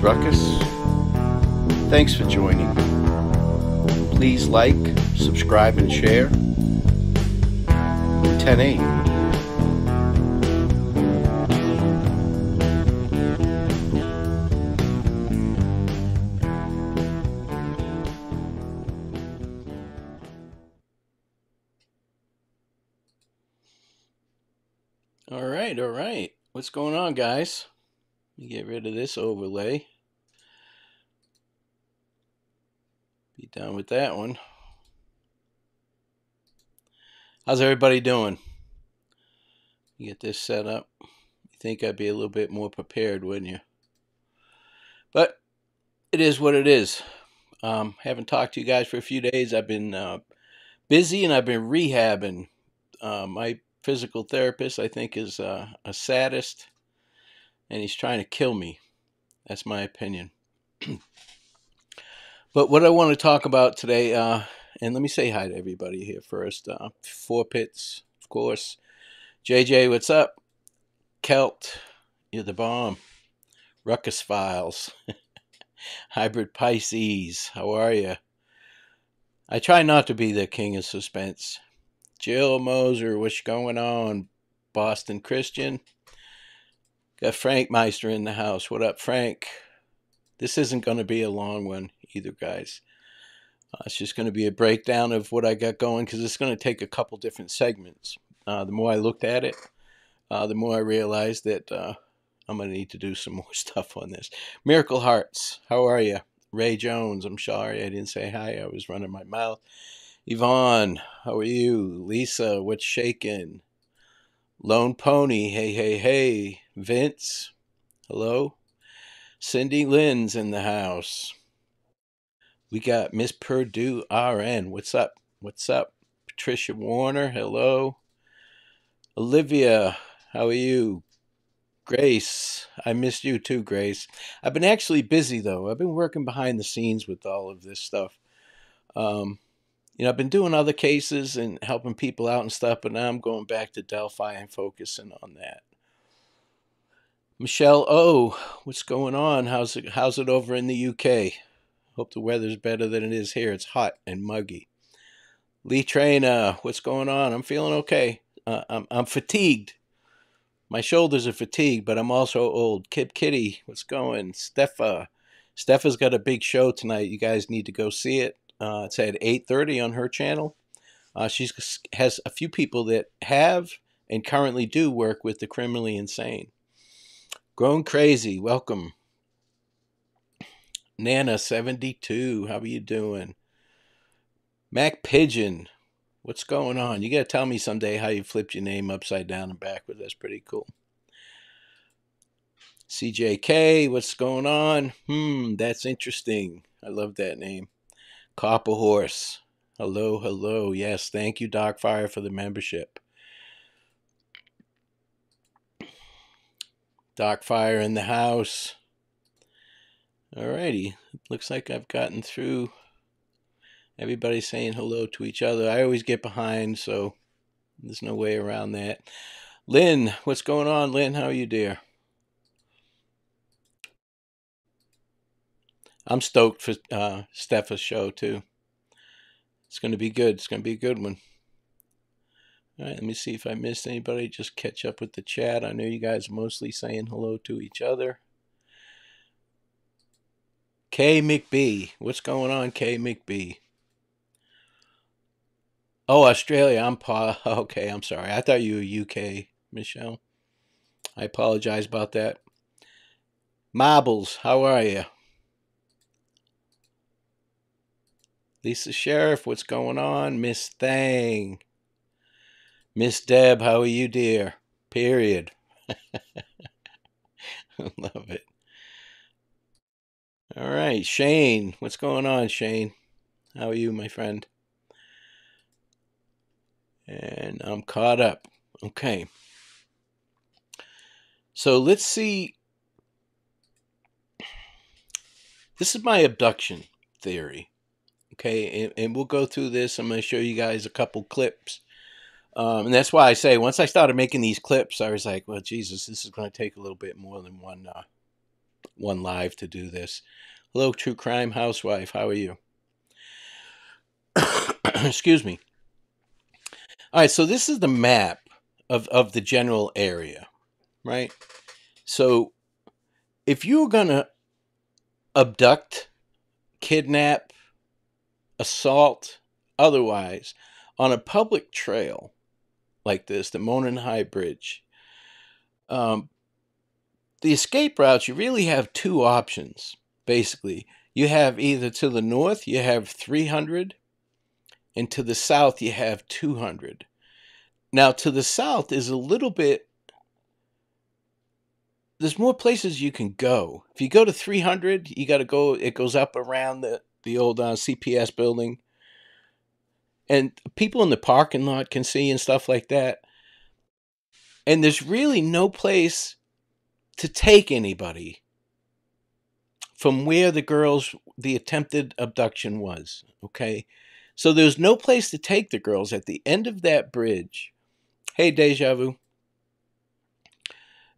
Ruckus. Thanks for joining. Please like, subscribe, and share. 10-8. All right. What's going on, guys? Let me get rid of this overlay. Be done with that one. How's everybody doing? Get this set up. You think I'd be a little bit more prepared, wouldn't you? But it is what it is. Haven't talked to you guys for a few days. I've been busy and I've been rehabbing. My physical therapist, I think, is a sadist, and he's trying to kill me. That's my opinion. But what I want to talk about today, and let me say hi to everybody here first. Four Pits, of course. JJ, what's up? Kelt, you're the bomb. Ruckus Files. Hybrid Pisces, how are you? I try not to be the king of suspense. Jill Moser, what's going on? Boston Christian. Got Frank Meister in the house. What up, Frank? This isn't going to be a long one either, guys. It's just going to be a breakdown of what I got going because it's going to take a couple different segments. The more I looked at it, the more I realized that I'm going to need to do some more stuff on this. Miracle Hearts, how are you? Ray Jones, I'm sorry I didn't say hi. I was running my mouth. Yvonne, how are you? Lisa, what's shaking? Lone Pony, hey. Vince, hello. Cindy Lynn's in the house. We got Miss Purdue RN. What's up? Patricia Warner, hello. Olivia, how are you? Grace, I missed you too, Grace. I've been actually busy, though. I've been working behind the scenes with all of this stuff. I've been doing other cases and helping people out and stuff, but now I'm going back to Delphi and focusing on that. Michelle O, what's going on? How's it over in the UK? Hope the weather's better than it is here. It's hot and muggy. Lee Trainer, what's going on? I'm feeling okay. I'm fatigued. My shoulders are fatigued, but I'm also old. Kid Kitty, what's going? Steffa's got a big show tonight. You guys need to go see it. It's at 8:30 on her channel. She has a few people that have and currently do work with the criminally insane. Grown Crazy, welcome. Nana 72, how are you doing? Mac Pigeon, what's going on? You got to tell me someday how you flipped your name upside down and backward. That's pretty cool. CJK, what's going on? That's interesting. I love that name. Copper Horse, hello. Yes, thank you, Darkfire, for the membership. Darkfire in the house. Alrighty, looks like I've gotten through. Everybody's saying hello to each other. I always get behind, so there's no way around that. Lynn, what's going on? Lynn, how are you, dear? I'm stoked for Steffa's show, too. It's going to be good. It's going to be a good one. All right, let me see if I missed anybody. Just catch up with the chat. I know you guys are mostly saying hello to each other. K McBee. What's going on, K McBee? Oh, Australia. Okay, I'm sorry. I thought you were UK, Michelle. I apologize about that. Marbles, how are you? Lisa Sheriff, what's going on? Miss Thang. Miss Deb, how are you, dear? Period. Love it. All right, Shane. What's going on, Shane? How are you, my friend? And I'm caught up. Okay. So let's see. This is my abduction theory. Okay, and we'll go through this. I'm going to show you guys a couple clips. And that's why I say, once I started making these clips, I was like, well, Jesus, this is going to take a little bit more than one one live to do this. Hello, True Crime Housewife. How are you? Excuse me. All right, so this is the map of the general area, right? So if you were going to abduct, kidnap, assault, otherwise, on a public trail like this, the Monon High Bridge, the escape routes, you really have two options, basically. You have either to the north, you have 300, and to the south, you have 200. Now, to the south is a little bit, there's more places you can go. If you go to 300, you got to go, it goes up around the old CPS building. And people in the parking lot can see and stuff like that. And there's really no place to take anybody from where the attempted abduction was, okay? So there's no place to take the girls at the end of that bridge. Hey, Deja Vu.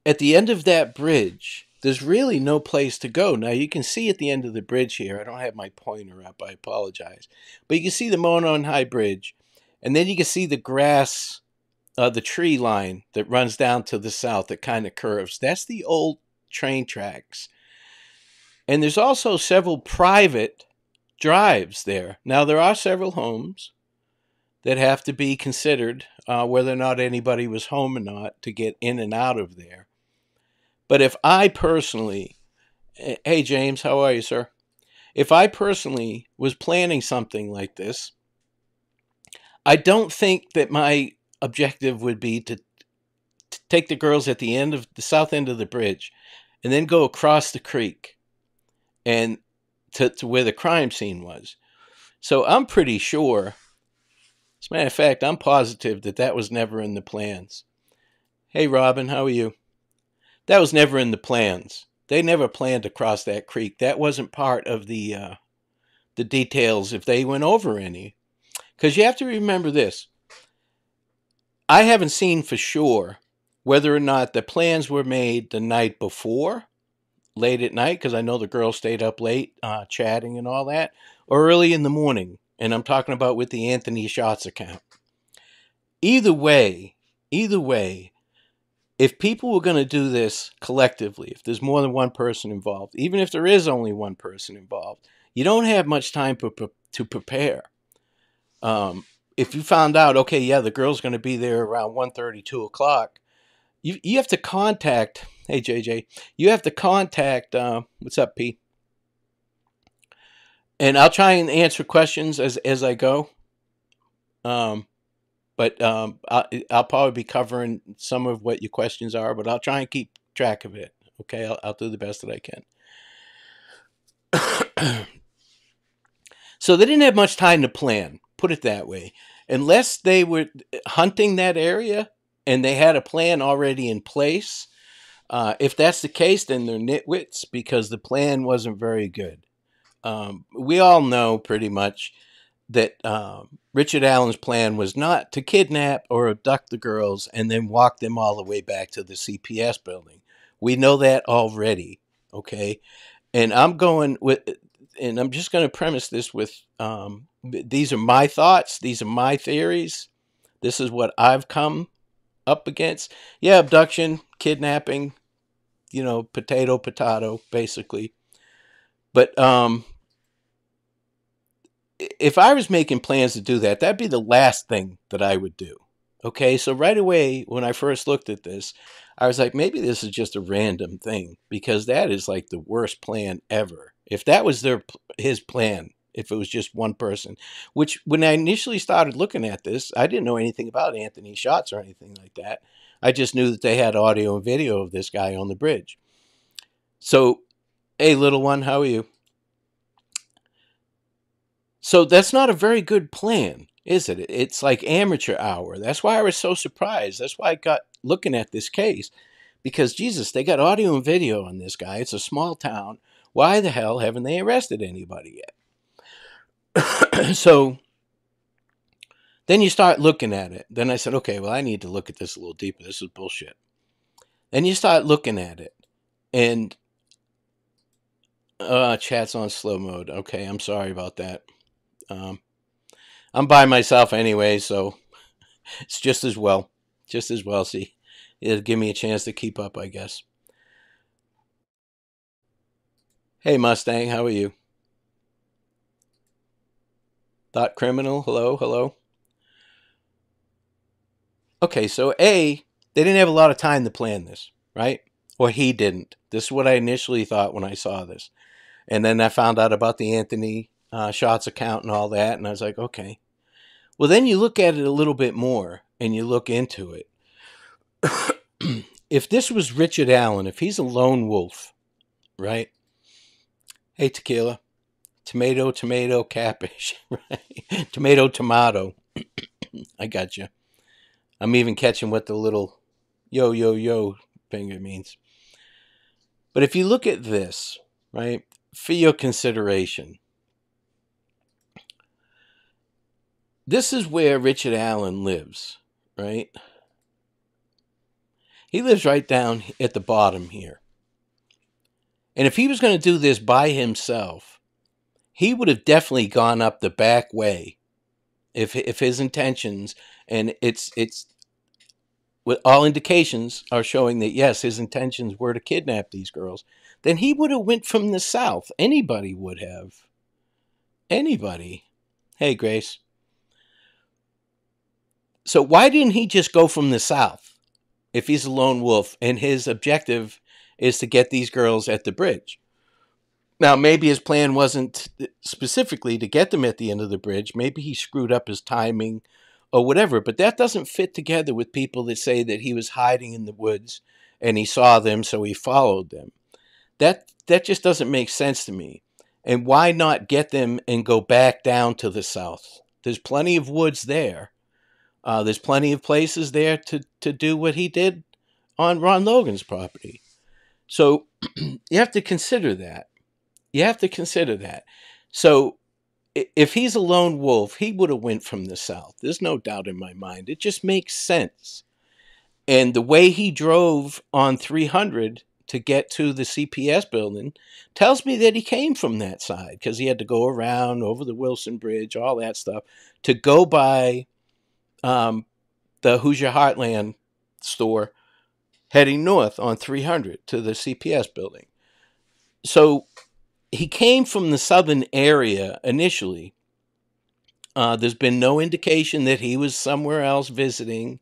At the end of that bridge, there's really no place to go. Now, you can see at the end of the bridge here, I don't have my pointer up, I apologize. But you can see the Monon High Bridge, and then you can see the grass, the tree line that runs down to the south that kind of curves. That's the old train tracks. And there's also several private drives there. Now, there are several homes that have to be considered, whether or not anybody was home or not, to get in and out of there. But if I personally, hey, James, how are you, sir? If I personally was planning something like this, I don't think that my objective would be to take the girls at the end of the south end of the bridge and then go across the creek and to where the crime scene was. So I'm pretty sure, as a matter of fact, I'm positive that was never in the plans. Hey, Robin, how are you? That was never in the plans. They never planned to cross that creek. That wasn't part of the details if they went over any. Because you have to remember this. I haven't seen for sure whether or not the plans were made the night before, late at night, because I know the girls stayed up late chatting and all that, or early in the morning. And I'm talking about with the Anthony Shots account. Either way, if people were going to do this collectively, if there's more than one person involved, even if there is only one person involved, you don't have much time to prepare. If you found out, okay, yeah, the girl's going to be there around 1:30, 2 o'clock, you have to contact, hey, JJ, you have to contact, what's up, P? And I'll try and answer questions as I go. But I'll probably be covering some of what your questions are, but I'll try and keep track of it. Okay, I'll do the best that I can. So they didn't have much time to plan, put it that way. Unless they were hunting that area and they had a plan already in place. If that's the case, then they're nitwits because the plan wasn't very good. We all know pretty much that Richard Allen's plan was not to kidnap or abduct the girls and then walk them all the way back to the CPS building. We know that already, okay? And I'm just going to premise this with, these are my thoughts. These are my theories. This is what I've come up against. Yeah, abduction, kidnapping, potato, basically. But if I was making plans to do that, that'd be the last thing that I would do. Okay, so right away, when I first looked at this, I was like, maybe this is just a random thing, because that is like the worst plan ever. If that was his plan, if it was just one person, which when I initially started looking at this, I didn't know anything about Anthony Shots or anything like that. I just knew that they had audio and video of this guy on the bridge. So, hey, little one, how are you? So that's not a very good plan, is it? It's like amateur hour. That's why I was so surprised. That's why I got looking at this case. Because, Jesus, they got audio and video on this guy. It's a small town. Why the hell haven't they arrested anybody yet? So then you start looking at it. Then I said, okay, well, I need to look at this a little deeper. This is bullshit. Then you start looking at it. And Chat's on slow mode. Okay, I'm sorry about that. Um, I'm by myself anyway, so it's just as well. Just as well. See, it'll give me a chance to keep up, I guess. Hey, Mustang, how are you? Thought Criminal, hello, hello. Okay, so they didn't have a lot of time to plan this, right? Or he didn't. This is what I initially thought when I saw this. And then I found out about the Anthony Shots account and all that, and I was like, okay. Well, then you look at it a little bit more and you look into it. If this was Richard Allen, if he's a lone wolf, right? Hey, tequila, tomato, tomato, cabbage, right? Tomato, tomato. I got you. I'm even catching what the little yo, yo, yo finger means. But if you look at this, right, for your consideration, this is where Richard Allen lives, right? He lives right down at the bottom here. And if he was going to do this by himself, he would have definitely gone up the back way. If his intentions, and it's with all indications are showing that yes, his intentions were to kidnap these girls, then he would have went from the south. Anybody would have. Anybody. Hey, Grace. So why didn't he just go from the south if he's a lone wolf and his objective is to get these girls at the bridge? Now, maybe his plan wasn't specifically to get them at the end of the bridge. Maybe he screwed up his timing or whatever, but that doesn't fit together with people that say that he was hiding in the woods and he saw them, so he followed them. That just doesn't make sense to me. And why not get them and go back down to the south? There's plenty of woods there. There's plenty of places there to do what he did on Ron Logan's property. So you have to consider that. You have to consider that. So if he's a lone wolf, he would have went from the south. There's no doubt in my mind. It just makes sense. And the way he drove on 300 to get to the CPS building tells me that he came from that side because he had to go around over the Wilson Bridge, all that stuff, to go by the Hoosier Heartland store heading north on 300 to the CPS building. So he came from the southern area initially. There's been no indication that he was somewhere else visiting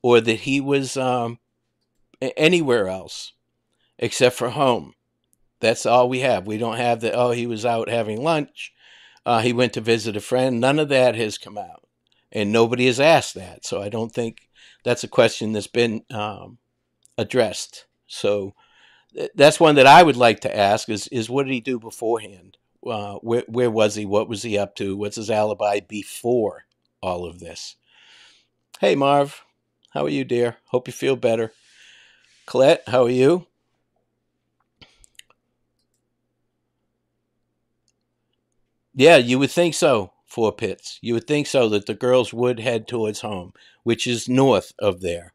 or that he was anywhere else except for home. That's all we have. We don't have that, oh, he was out having lunch. He went to visit a friend. None of that has come out. And nobody has asked that. So I don't think that's a question that's been addressed. So that's one that I would like to ask is what did he do beforehand? Where was he? What was he up to? What's his alibi before all of this? Hey, Marv. How are you, dear? Hope you feel better. Colette, how are you? Yeah, you would think so, Four Pits. You would think so that the girls would head towards home, which is north of there.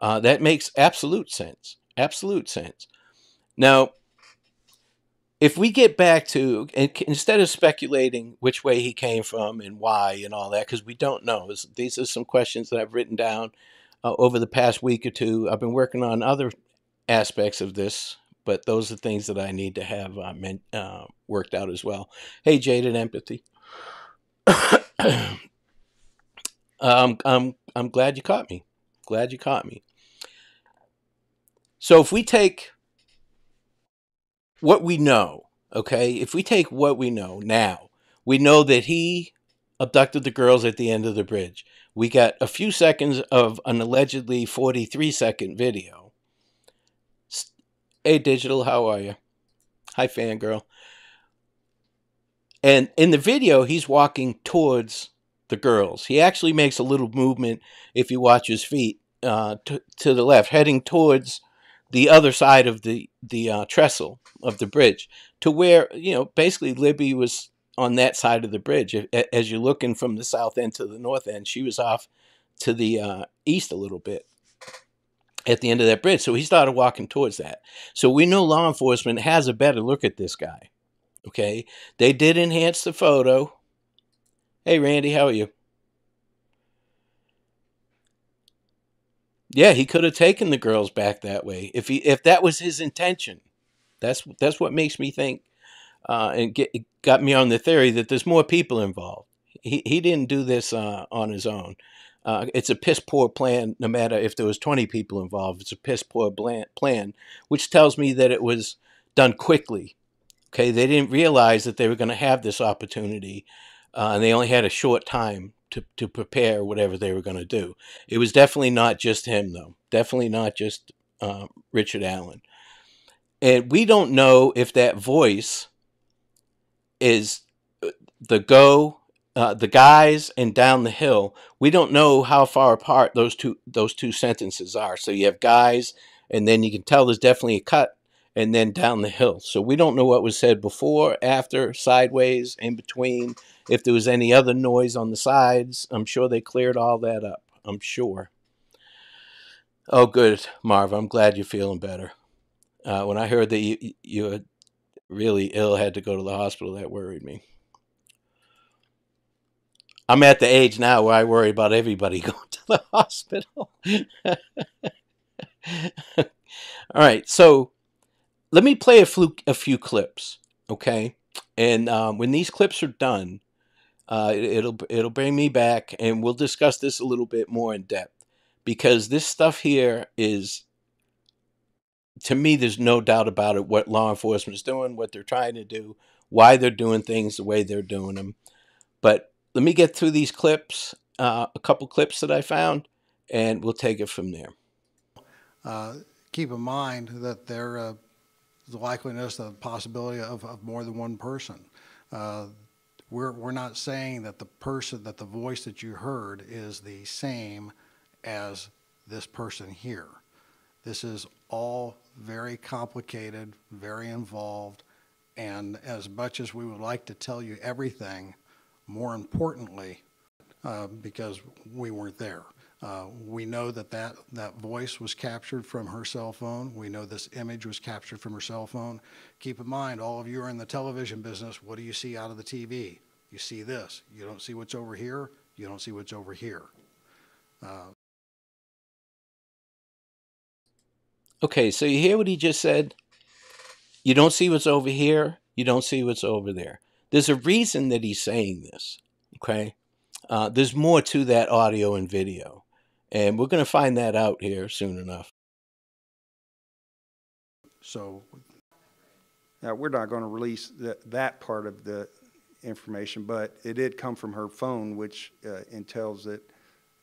That makes absolute sense. Absolute sense. Now, if we get back to, instead of speculating which way he came from and why and all that, because we don't know, these are some questions that I've written down over the past week or two. I've been working on other aspects of this, but those are things that I need to have worked out as well. Hey, Jaded Empathy. I'm glad you caught me. Glad you caught me. So if we take what we know, okay, if we take what we know now, we know that he abducted the girls at the end of the bridge. We got a few seconds of an allegedly 43-second video. Hey, Digital, how are you? Hi, fangirl. And in the video, he's walking towards the girls. He actually makes a little movement, if you watch his feet, to the left, heading towards the other side of the trestle of the bridge, to where, basically Libby was on that side of the bridge. As you're looking from the south end to the north end, she was off to the east a little bit. at the end of that bridge. So he started walking towards that. So we know law enforcement has a better look at this guy. Okay. They did enhance the photo. Hey, Randy, how are you? Yeah, he could have taken the girls back that way if that was his intention. That's what makes me think, it got me on the theory that there's more people involved. He didn't do this on his own. It's a piss poor plan. No matter if there was 20 people involved, it's a piss poor plan, which tells me that it was done quickly. Okay, they didn't realize that they were going to have this opportunity, and they only had a short time to prepare whatever they were going to do. It was definitely not just him, though. Definitely not just Richard Allen. And we don't know if that voice is the guys and down the hill. We don't know how far apart those two sentences are. So you have guys, and then you can tell there's definitely a cut, and then down the hill. So we don't know what was said before, after, sideways, in between. If there was any other noise on the sides, I'm sure they cleared all that up. I'm sure. Oh, good, Marv. I'm glad you're feeling better. When I heard that you were really ill, had to go to the hospital, that worried me. I'm at the age now where I worry about everybody going to the hospital. All right, so let me play a few clips, okay? And when these clips are done, it'll bring me back, and we'll discuss this a little bit more in depth, because this stuff here is, to me, there's no doubt about it, what law enforcement is doing, what they're trying to do, why they're doing things the way they're doing them. But let me get through these clips, a couple clips that I found, and we'll take it from there. Keep in mind that there the likeliness, the possibility of more than one person. We're not saying that the voice that you heard is the same as this person here. This is all very complicated, very involved, and as much as we would like to tell you everything, more importantly, because we weren't there. We know that voice was captured from her cell phone. We know this image was captured from her cell phone. Keep in mind, all of you are in the television business. What do you see out of the TV? You see this. You don't see what's over here. You don't see what's over here. Okay, so you hear what he just said? You don't see what's over here. You don't see what's over there. There's a reason that he's saying this, okay? There's more to that audio and video, and we're going to find that out here soon enough. So now, we're not going to release that part of the information, but it did come from her phone, which entails that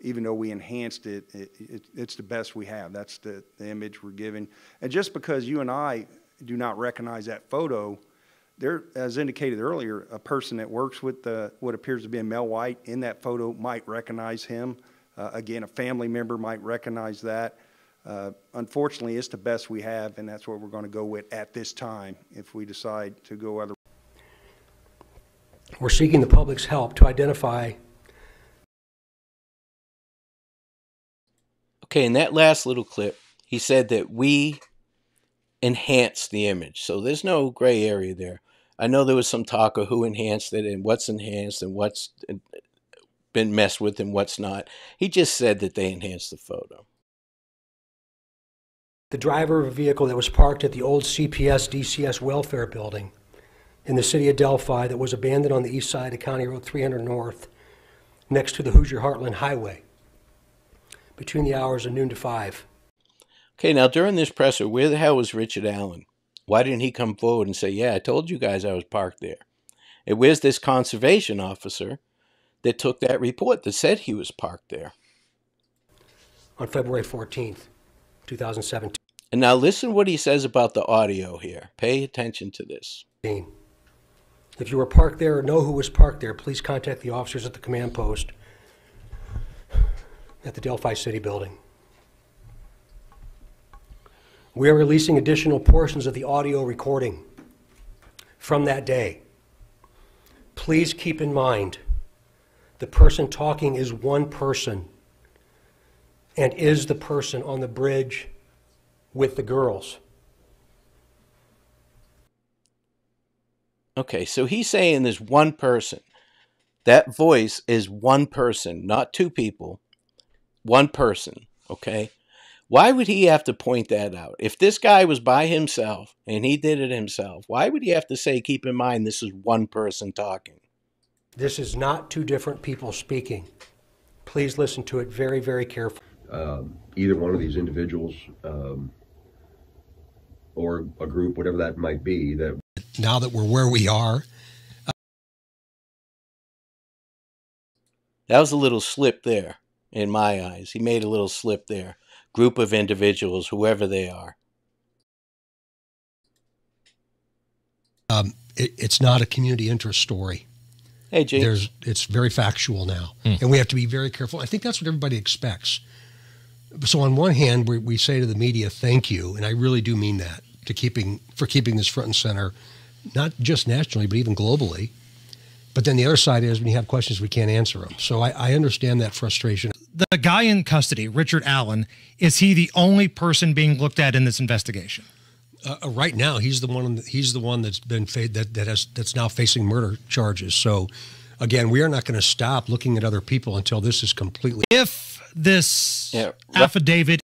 even though we enhanced it, it's the best we have. That's the image we're giving. And just because you and I do not recognize that photo, there, as indicated earlier, a person that works with what appears to be a male white in that photo might recognize him. Again, a family member might recognize that. Unfortunately, it's the best we have, and that's what we're going to go with at this time if we decide to go other. We're seeking the public's help to identify. Okay, in that last little clip, he said that we enhanced the image. So there's no gray area there. I know there was some talk of who enhanced it and what's enhanced and what's been messed with and what's not. He just said that they enhanced the photo. The driver of a vehicle that was parked at the old CPS DCS welfare building in the city of Delphi that was abandoned on the east side of County Road 300 North next to the Hoosier Heartland Highway between the hours of noon to 5. Okay, now during this presser, where the hell was Richard Allen? Why didn't he come forward and say, yeah, I told you guys I was parked there? And where's this conservation officer that took that report that said he was parked there? On February 14th, 2017. And now listen what he says about the audio here. Pay attention to this. If you were parked there or know who was parked there, please contact the officers at the command post at the Delphi City building. We are releasing additional portions of the audio recording from that day. Please keep in mind, the person talking is one person and is the person on the bridge with the girls. Okay, so he's saying there's one person. That voice is one person, not two people. One person, okay? Why would he have to point that out? If this guy was by himself and he did it himself, why would he have to say, keep in mind, this is one person talking? This is not two different people speaking. Please listen to it very, very carefully. Either one of these individuals or a group, whatever that might be, that now that we're where we are. That was a little slip there in my eyes. He made a little slip there. Group of individuals, whoever they are. It's not a community interest story. Hey, James. It's very factual now, and we have to be very careful. I think that's what everybody expects. So on one hand, we say to the media, thank you, and I really do mean that, for keeping this front and center, not just nationally, but even globally. But then the other side is when you have questions, we can't answer them. So I understand that frustration. The guy in custody, Richard Allen, is he the only person being looked at in this investigation? Right now, he's the one that's been that's now facing murder charges. So, again, we are not going to stop looking at other people until this is completely. If this affidavit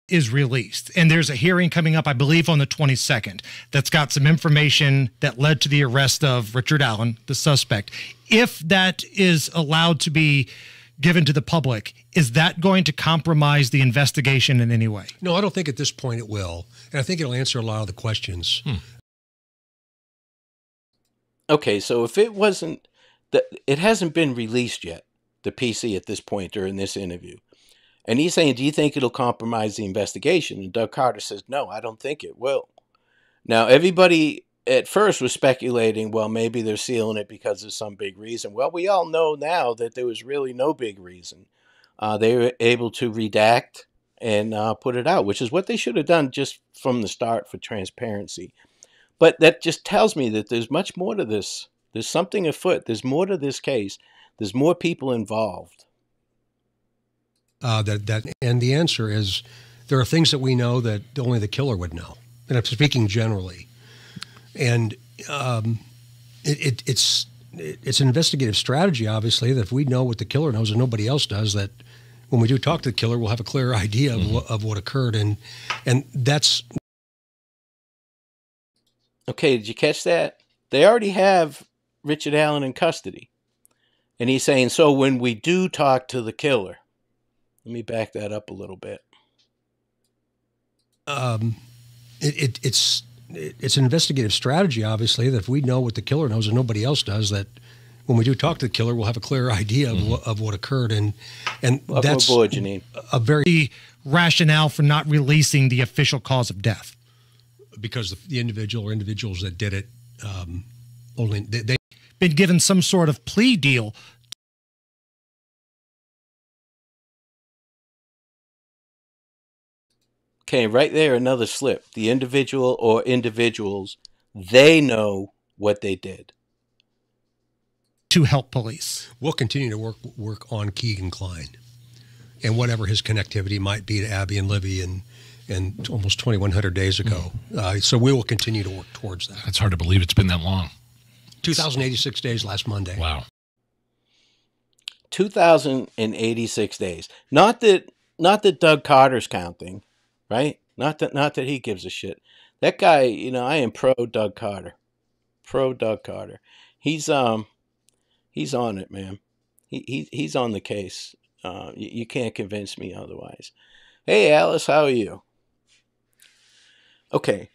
is released, and there's a hearing coming up, I believe, on the 22nd, that's got some information that led to the arrest of Richard Allen, the suspect. If that is allowed to be given to the public, is that going to compromise the investigation in any way? No, I don't think at this point it will, and I think it'll answer a lot of the questions. Okay, so if it wasn't, it hasn't been released yet, the PC at this point during this interview. And he's saying, do you think it'll compromise the investigation? And Doug Carter says, no, I don't think it will. Now, everybody at first was speculating, well, maybe they're sealing it because of some big reason. Well, we all know now that there was really no big reason. They were able to redact and put it out, which is what they should have done just from the start for transparency. But that just tells me that there's much more to this. There's something afoot. There's more to this case. There's more people involved. And the answer is there are things that we know that only the killer would know. And I'm speaking generally. And it's an investigative strategy, obviously, that if we know what the killer knows and nobody else does, that when we do talk to the killer, we'll have a clearer idea of what occurred. And that's... Okay, did you catch that? They already have Richard Allen in custody. And he's saying, so when we do talk to the killer... Let me back that up a little bit. It's an investigative strategy, obviously, that if we know what the killer knows and nobody else does, that when we do talk to the killer, we'll have a clearer idea of what occurred. And that's aboard, Janine. A very rationale for not releasing the official cause of death. Because the individual or individuals that did it only they been given some sort of plea deal. Okay, right there, another slip. The individual or individuals, they know what they did. To help police. We'll continue to work on Keegan Klein and whatever his connectivity might be to Abby and Libby and almost 2,100 days ago. So we will continue to work towards that. It's hard to believe it's been that long. 2,086 days last Monday. Wow. 2,086 days. Not that Doug Carter's counting. Right? Not that he gives a shit. That guy, I am pro Doug Carter. Pro Doug Carter. He's on it, man. He's on the case. You can't convince me otherwise. Hey, Alice, how are you? Okay.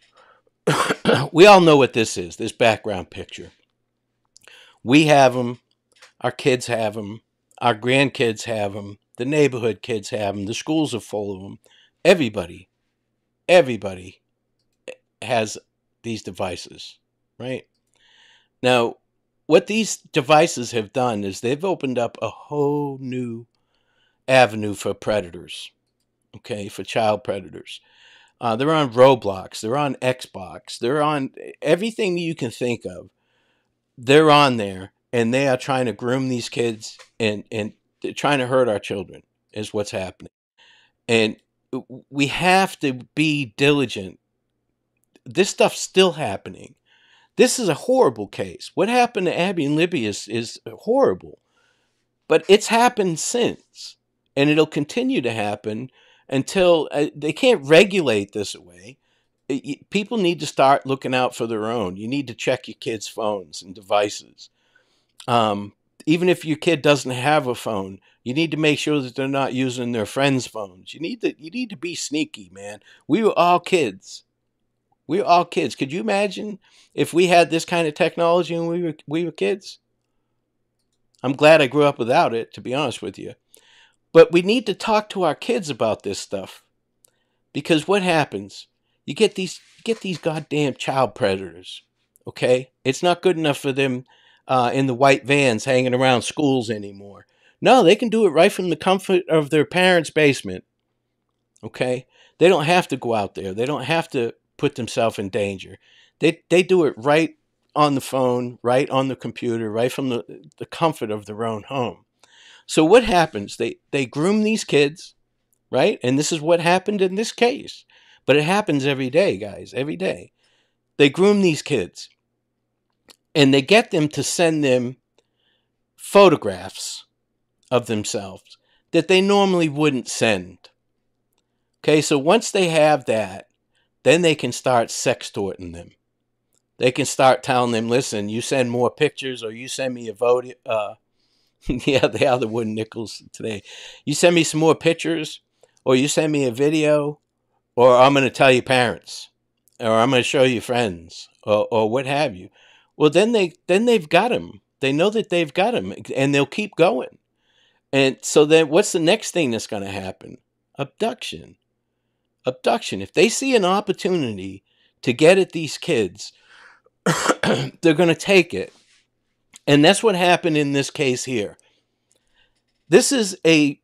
We all know what this is, this background picture. We have them. Our kids have them. Our grandkids have them. The neighborhood kids have them. The schools are full of them. Everybody has these devices, right? Now, what these devices have done is they've opened up a whole new avenue for predators, okay, for child predators. They're on Roblox, they're on Xbox, they're on everything you can think of. They're on there, and they are trying to groom these kids, and they're trying to hurt our children is what's happening. And we have to be diligent. This stuff's still happening. This is a horrible case. What happened to Abby and Libby is horrible. But it's happened since. And it'll continue to happen until they can't regulate this away. People need to start looking out for their own. You need to check your kids' phones and devices. Even if your kid doesn't have a phone, you need to make sure that they're not using their friends' phones. You need to be sneaky, man. We were all kids. We were all kids. Could you imagine if we had this kind of technology when we were kids? I'm glad I grew up without it, to be honest with you. But we need to talk to our kids about this stuff, because what happens? You get these goddamn child predators. Okay, it's not good enough for them in the white vans hanging around schools anymore. No, they can do it right from the comfort of their parents' basement. Okay, they don't have to go out there. They don't have to put themselves in danger. They do it right on the phone, right on the computer, right from the comfort of their own home. So what happens? They groom these kids, right? And this is what happened in this case. But it happens every day, guys, every day. They groom these kids, and they get them to send them photographs of themselves that they normally wouldn't send. Okay, so once they have that, then they can start sextorting them. They can start telling them, listen, you send more pictures, or you send me a vote. Yeah, they are the wooden nickels today. You send me some more pictures, or you send me a video, or I'm going to tell your parents, or I'm going to show you friends, or what have you. Well, then they've got him. They know that they've got him, and they'll keep going. And so then what's the next thing that's going to happen? Abduction. Abduction. If they see an opportunity to get at these kids, they're going to take it. And that's what happened in this case here. This is the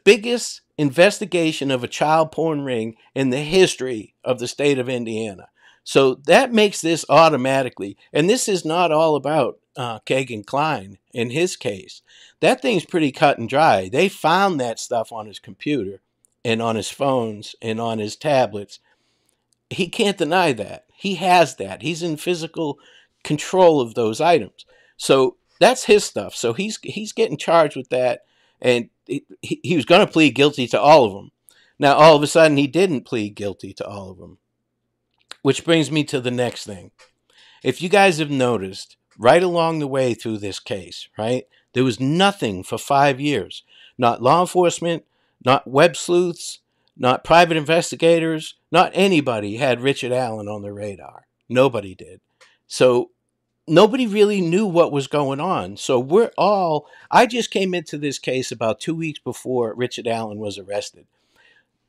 biggest investigation of a child porn ring in the history of the state of Indiana. So that makes this automatically, and this is not all about Kagan Klein in his case. That thing's pretty cut and dry. They found that stuff on his computer and on his phones and on his tablets. He can't deny that. He has that. He's in physical control of those items. So that's his stuff. So he's getting charged with that, and he was going to plead guilty to all of them. Now, all of a sudden, he didn't plead guilty to all of them, which brings me to the next thing. If you guys have noticed, right along the way through this case, right, there was nothing for 5 years. Not law enforcement, not web sleuths, not private investigators, not anybody had Richard Allen on their radar. Nobody did. So nobody really knew what was going on. So I just came into this case about 2 weeks before Richard Allen was arrested.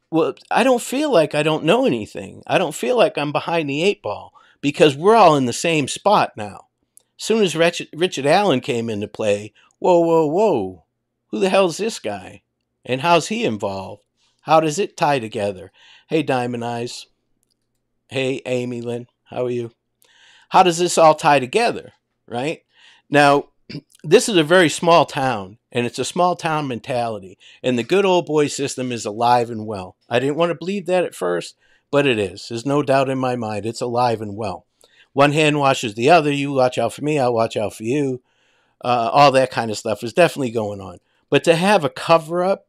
Well, I don't feel like I don't know anything. I don't feel like I'm behind the 8 ball, because we're all in the same spot now. As soon as Richard Allen came into play, whoa, who the hell's this guy? And how's he involved? How does it tie together? Hey, Diamond Eyes. Hey, Amy Lynn. How are you? How does this all tie together, right? Now, this is a very small town, and it's a small town mentality, and the good old boy system is alive and well. I didn't want to believe that at first, but it is. There's no doubt in my mind. It's alive and well. One hand washes the other. You watch out for me, I'll watch out for you. All that kind of stuff is definitely going on. But to have a cover-up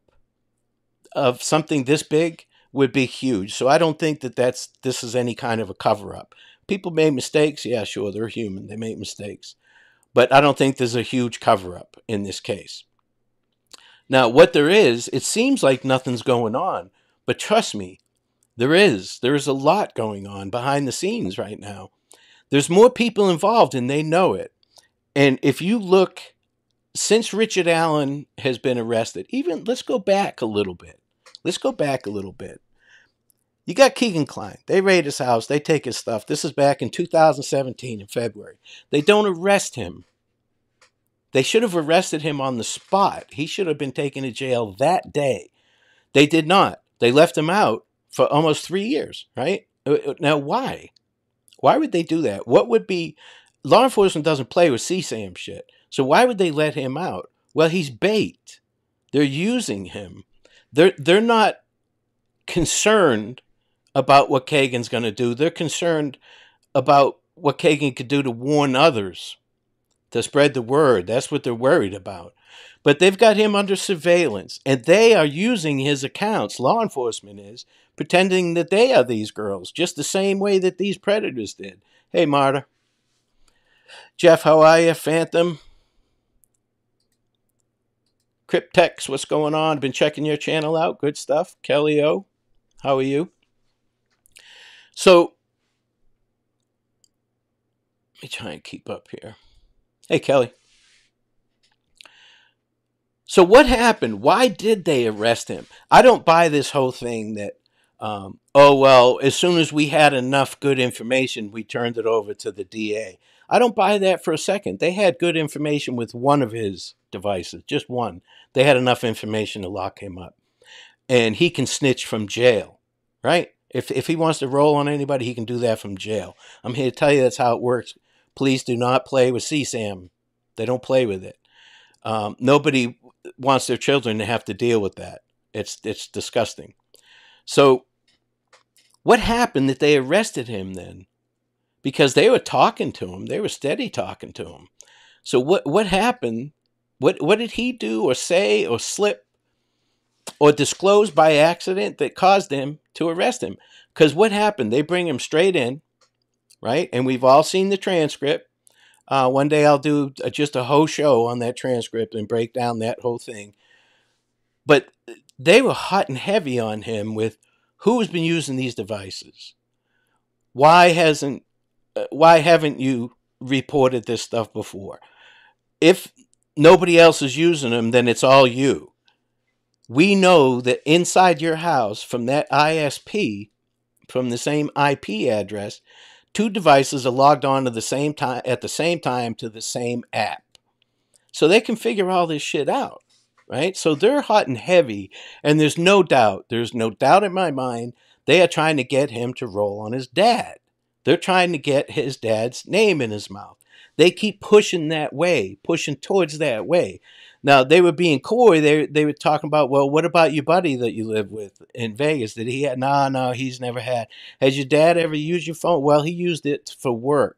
of something this big would be huge. So I don't think that this is any kind of a cover-up. People made mistakes. Yeah, sure, they're human. They make mistakes. But I don't think there's a huge cover-up in this case. Now, what there is, it seems like nothing's going on. But trust me, there is. There is a lot going on behind the scenes right now. There's more people involved, and they know it. And if you look, since Richard Allen has been arrested, let's go back a little bit. You got Keegan Klein. They raid his house. They take his stuff. This is back in 2017 in February. They don't arrest him. They should have arrested him on the spot. He should have been taken to jail that day. They did not. They left him out for almost 3 years, right? Now, why? Why would they do that? What would be... Law enforcement doesn't play with CSAM shit. So why would they let him out? Well, he's bait. They're using him. They're not concerned about what Kagan's going to do. They're concerned about what Kagan could do to warn others, to spread the word. That's what they're worried about. But they've got him under surveillance, and they are using his accounts, law enforcement is, pretending that they are these girls, just the same way that these predators did. Hey, Marta. Jeff, how are you? Phantom. Cryptex, what's going on? Been checking your channel out. Good stuff. Kelly O, how are you? So, let me try and keep up here. Hey, Kelly. So what happened? Why did they arrest him? I don't buy this whole thing that, oh, well, as soon as we had enough good information, we turned it over to the DA. I don't buy that for a second. They had good information with one of his devices, just one. They had enough information to lock him up. And he can snitch from jail, right? If he wants to roll on anybody, he can do that from jail. I'm here to tell you that's how it works. Police do not play with CSAM. They don't play with it. Nobody wants their children to have to deal with that. It's disgusting. So what happened that they arrested him then? Because they were talking to him. They were steady talking to him. So what happened? What did he do or say or slip or disclose by accident that caused them to arrest him? Because what happened? They bring him straight in, right? And we've all seen the transcript. One day I'll do just a whole show on that transcript and break down that whole thing. But they were hot and heavy on him with who has been using these devices. Why haven't you reported this stuff before? If nobody else is using them, then it's all you. We know that inside your house, from that ISP, from the same IP address, 2 devices are logged on to the same time at the same time to the same app. So they can figure all this shit out, right? So they're hot and heavy, and there's no doubt in my mind they are trying to get him to roll on his dad. They're trying to get his dad's name in his mouth. They keep pushing that way, pushing towards that way. Now, they were being coy. They were talking about, well, what about your buddy that you live with in Vegas? Did he have? No, he's never had. Has your dad ever used your phone? Well, he used it for work,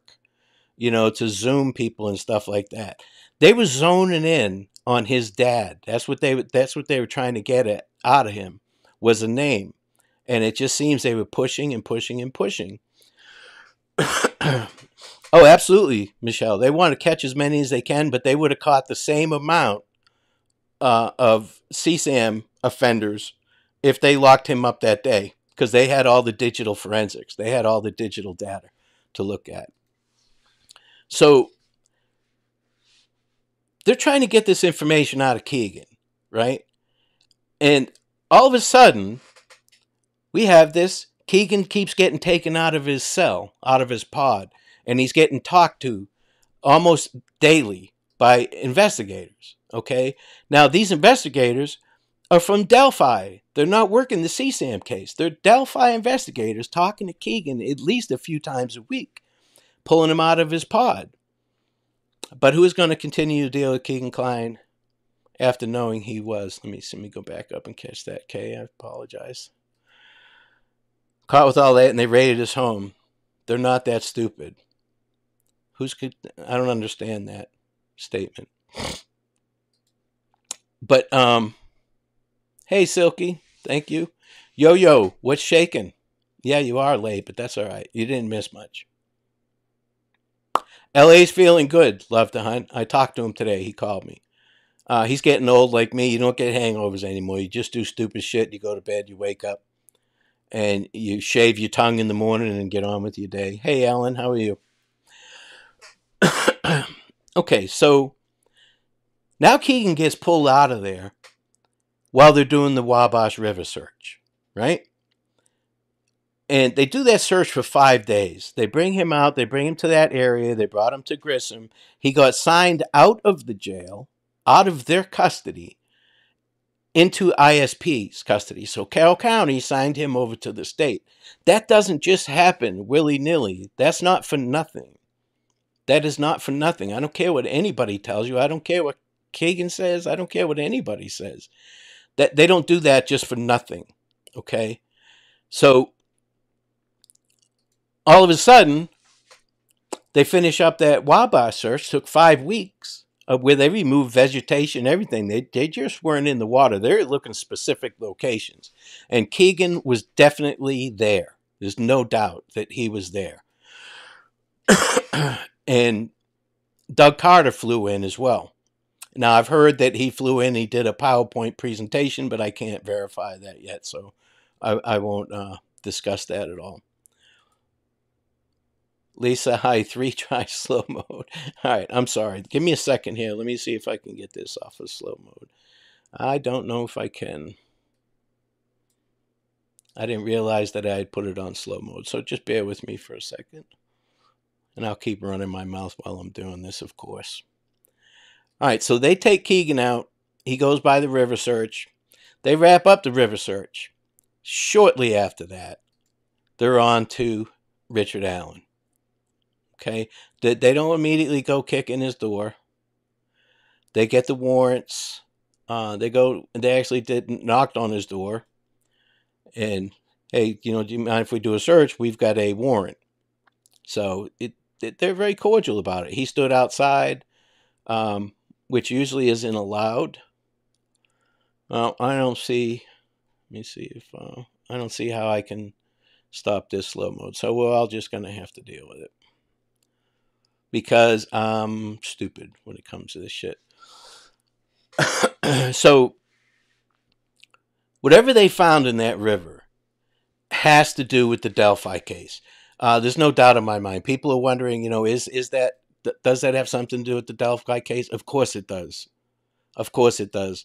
to Zoom people and stuff like that. They were zoning in on his dad. That's what they were trying to get out of him, was a name. And it just seems they were pushing and pushing and pushing. Oh, absolutely, Michelle. They want to catch as many as they can, but they would have caught the same amount of CSAM offenders if they locked him up that day, because they had all the digital forensics. They had all the digital data to look at. So they're trying to get this information out of Keegan, right? And all of a sudden, we have this. Keegan keeps getting taken out of his cell, out of his pod, and he's getting talked to almost daily by investigators, okay? Now, these investigators are from Delphi. They're not working the CSAM case. They're Delphi investigators talking to Keegan at least a few times a week, pulling him out of his pod. But who is going to continue to deal with Keegan Klein after knowing he was? Let me go back up and catch that, Kay. I apologize. Caught with all that, and they raided his home. They're not that stupid. I don't understand that statement. But, hey, Silky, thank you. Yo, what's shaking? Yeah, you are late, but that's all right. You didn't miss much. LA's feeling good, Love to Hunt. I talked to him today. He called me. He's getting old like me. You don't get hangovers anymore. You just do stupid shit. You go to bed, you wake up, and you shave your tongue in the morning and get on with your day. Hey, Alan, how are you? Okay, so now Keegan gets pulled out of there while they're doing the Wabash River search, right? And they do that search for 5 days. They bring him out. They bring him to that area. They brought him to Grissom. He got signed out of the jail, out of their custody, into ISP's custody. So Carroll County signed him over to the state. That doesn't just happen willy-nilly. That's not for nothing. That is not for nothing. I don't care what anybody tells you. I don't care what Kagan says. I don't care what anybody says. That they don't do that just for nothing. Okay? So all of a sudden, they finish up that Wabash search. Took 5 weeks. Where they removed vegetation, everything. They just weren't in the water. They're looking specific locations. And Keegan was definitely there. There's no doubt that he was there. And Doug Carter flew in as well. Now, I've heard that he flew in, he did a PowerPoint presentation, but I can't verify that yet, so I won't discuss that at all. Lisa, hi, 3 try slow mode. All right, I'm sorry. Give me a second here. Let me see if I can get this off of slow mode. I don't know if I can. I didn't realize that I had put it on slow mode, so just bear with me for a second. And I'll keep running my mouth while I'm doing this, of course. All right, so they take Keegan out. He goes by the river search. They wrap up the river search. Shortly after that, they're on to Richard Allen. Okay, they don't immediately go kick in his door. They get the warrants. They actually knocked on his door. And, hey, do you mind if we do a search? We've got a warrant. So they're very cordial about it. He stood outside, which usually isn't allowed. Well, I don't see. Let me see if I don't see how I can stop this slow mode. So we're all just going to have to deal with it. Because I'm stupid when it comes to this shit. So, whatever they found in that river has to do with the Delphi case. There's no doubt in my mind. People are wondering, does that have something to do with the Delphi case? Of course it does. Of course it does.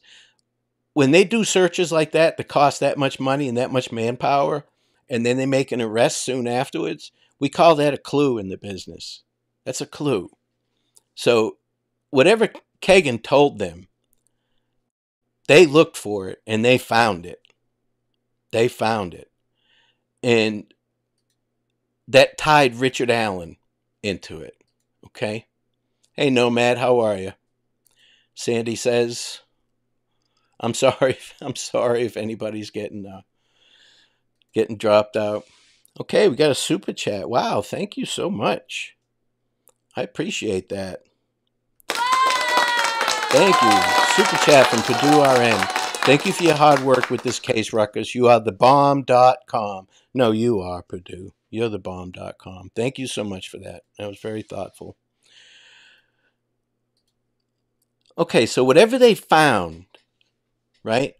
When they do searches like that cost that much money and that much manpower, and then they make an arrest soon afterwards, we call that a clue in the business. That's a clue. So whatever Kagan told them, they looked for it and they found it. They found it. And that tied Richard Allen into it. Okay? Hey, Nomad, how are you? Sandy says, I'm sorry if anybody's getting dropped out. Okay, we got a super chat. Wow, thank you so much. I appreciate that. Thank you. Super chat from Purdue RN. Thank you for your hard work with this case, Ruckus. You are thebomb.com. No, you are, Purdue. You're thebomb.com. Thank you so much for that. That was very thoughtful. Okay, so whatever they found, right?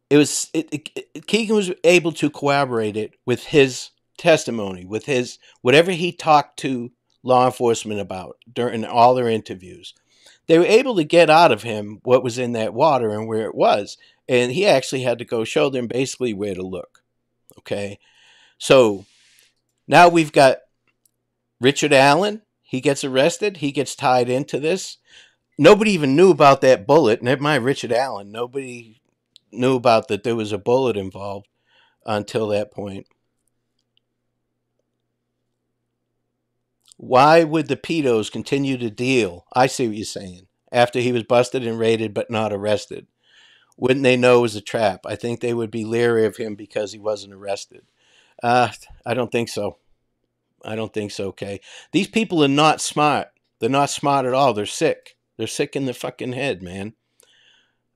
Keegan was able to corroborate it with his testimony, with his whatever he talked to law enforcement about during all their interviews. They were able to get out of him what was in that water and where it was, and he actually had to go show them basically where to look. Okay, so now we've got Richard Allen. He gets arrested. He gets tied into this. Nobody even knew about that bullet. Never mind Richard Allen. Nobody knew about that there was a bullet involved until that point. Why would the pedos continue to deal? I see what you're saying. After he was busted and raided but not arrested. Wouldn't they know it was a trap? I think they would be leery of him because he wasn't arrested. I don't think so. I don't think so, okay? These people are not smart. They're not smart at all. They're sick. They're sick in the fucking head, man.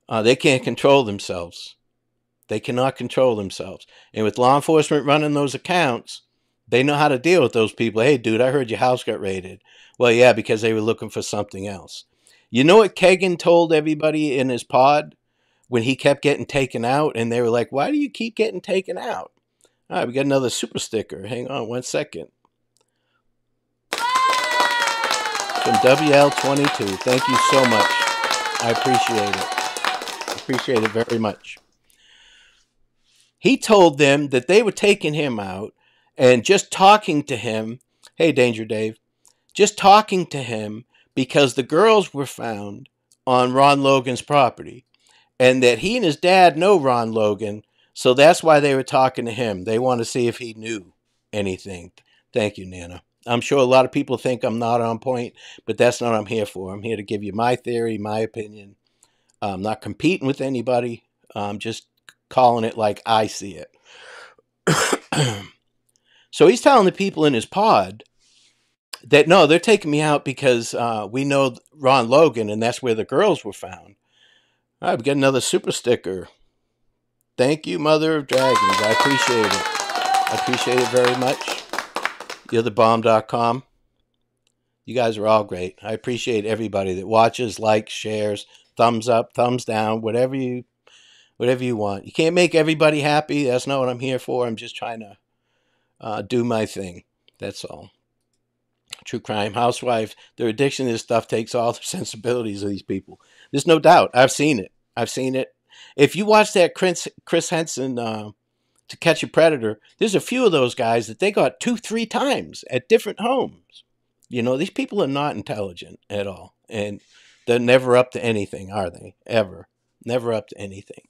They can't control themselves. They cannot control themselves. And with law enforcement running those accounts, they know how to deal with those people. Hey, dude, I heard your house got raided. Well, yeah, because they were looking for something else. You know what Kagan told everybody in his pod when he kept getting taken out? And they were like, why do you keep getting taken out? All right, we got another super sticker. Hang on 1 second. From WL22. Thank you so much. I appreciate it. I appreciate it very much. He told them that they were taking him out and just talking to him. Hey, Danger Dave. Just talking to him because the girls were found on Ron Logan's property, and that he and his dad know Ron Logan, so that's why they were talking to him. They want to see if he knew anything. Thank you, Nana. I'm sure a lot of people think I'm not on point, but that's not what I'm here for. I'm here to give you my theory, my opinion. I'm not competing with anybody. I'm just calling it like I see it. So he's telling the people in his pod that, no, they're taking me out because we know Ron Logan, and that's where the girls were found. All right, we got another super sticker. Thank you, Mother of Dragons. I appreciate it. I appreciate it very much. You'reTheBomb.com. You guys are all great. I appreciate everybody that watches, likes, shares, thumbs up, thumbs down, whatever you want. You can't make everybody happy. That's not what I'm here for. I'm just trying to do my thing. That's all. True crime, housewife, their addiction to this stuff takes all the sensibilities of these people. There's no doubt. I've seen it. If you watch that Chris Henson To Catch a Predator, there's a few of those guys that they got 2-3 times at different homes. You know, these people are not intelligent at all. And they're never up to anything, are they? Ever. Never up to anything.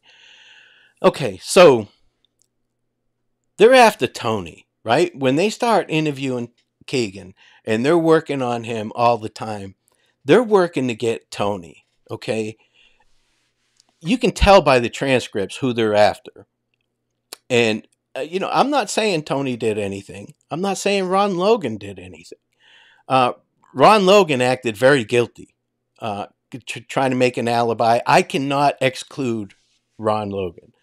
Okay, so they're after Tony, right? When they start interviewing Keegan and they're working on him all the time, they're working to get Tony, okay? You can tell by the transcripts who they're after. And, I'm not saying Tony did anything. I'm not saying Ron Logan did anything. Ron Logan acted very guilty, trying to make an alibi. I cannot exclude Ron Logan.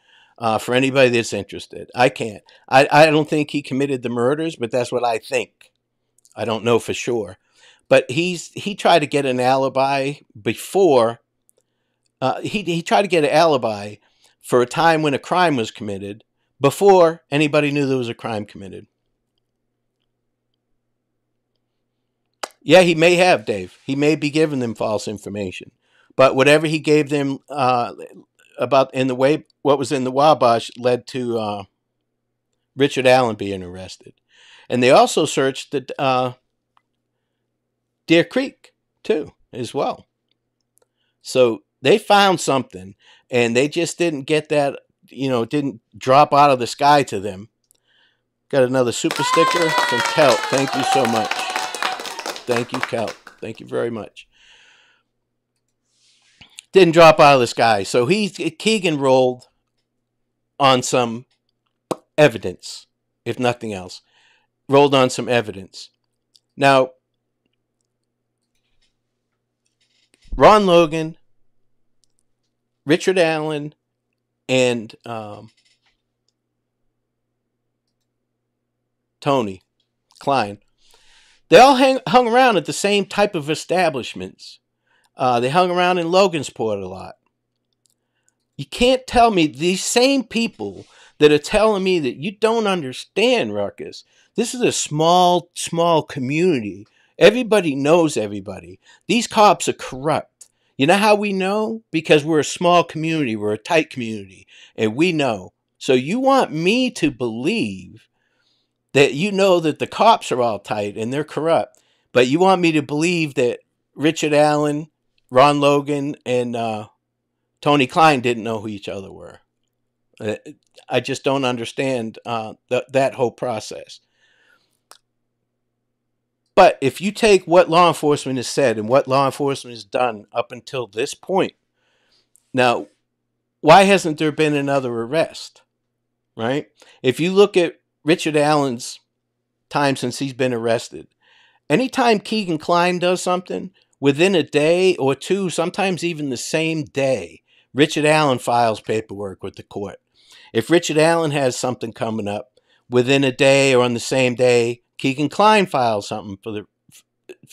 For anybody that's interested, I can't. I don't think he committed the murders, but that's what I think. I don't know for sure. But he tried to get an alibi before. He tried to get an alibi for a time when a crime was committed before anybody knew there was a crime committed. Yeah, he may have, Dave. He may be giving them false information. But whatever he gave them about in the way what was in the Wabash led to Richard Allen being arrested. And they also searched the Deer Creek, too, as well. So they found something, and they just didn't get that, didn't drop out of the sky to them. Got another super sticker from Kelt. Thank you so much. Thank you, Kelt. Thank you very much. Didn't drop out of the sky. So Keegan rolled on some evidence, if nothing else. Rolled on some evidence. Now, Ron Logan, Richard Allen, and Tony Klein, they all hung around at the same type of establishments. They hung around in Logansport a lot. You can't tell me these same people that are telling me that you don't understand, Ruckus. This is a small community. Everybody knows everybody. These cops are corrupt. You know how we know? Because we're a small community. We're a tight community. And we know. So you want me to believe that you know that the cops are all tight and they're corrupt. But you want me to believe that Richard Allen, Ron Logan, and Tony Klein didn't know who each other were. I just don't understand that whole process. But if you take what law enforcement has said and what law enforcement has done up until this point, now, why hasn't there been another arrest, right? If you look at Richard Allen's time since he's been arrested, anytime Keegan Klein does something, within a day or two, sometimes even the same day, Richard Allen files paperwork with the court. If Richard Allen has something coming up, within a day or on the same day, Keegan Klein files something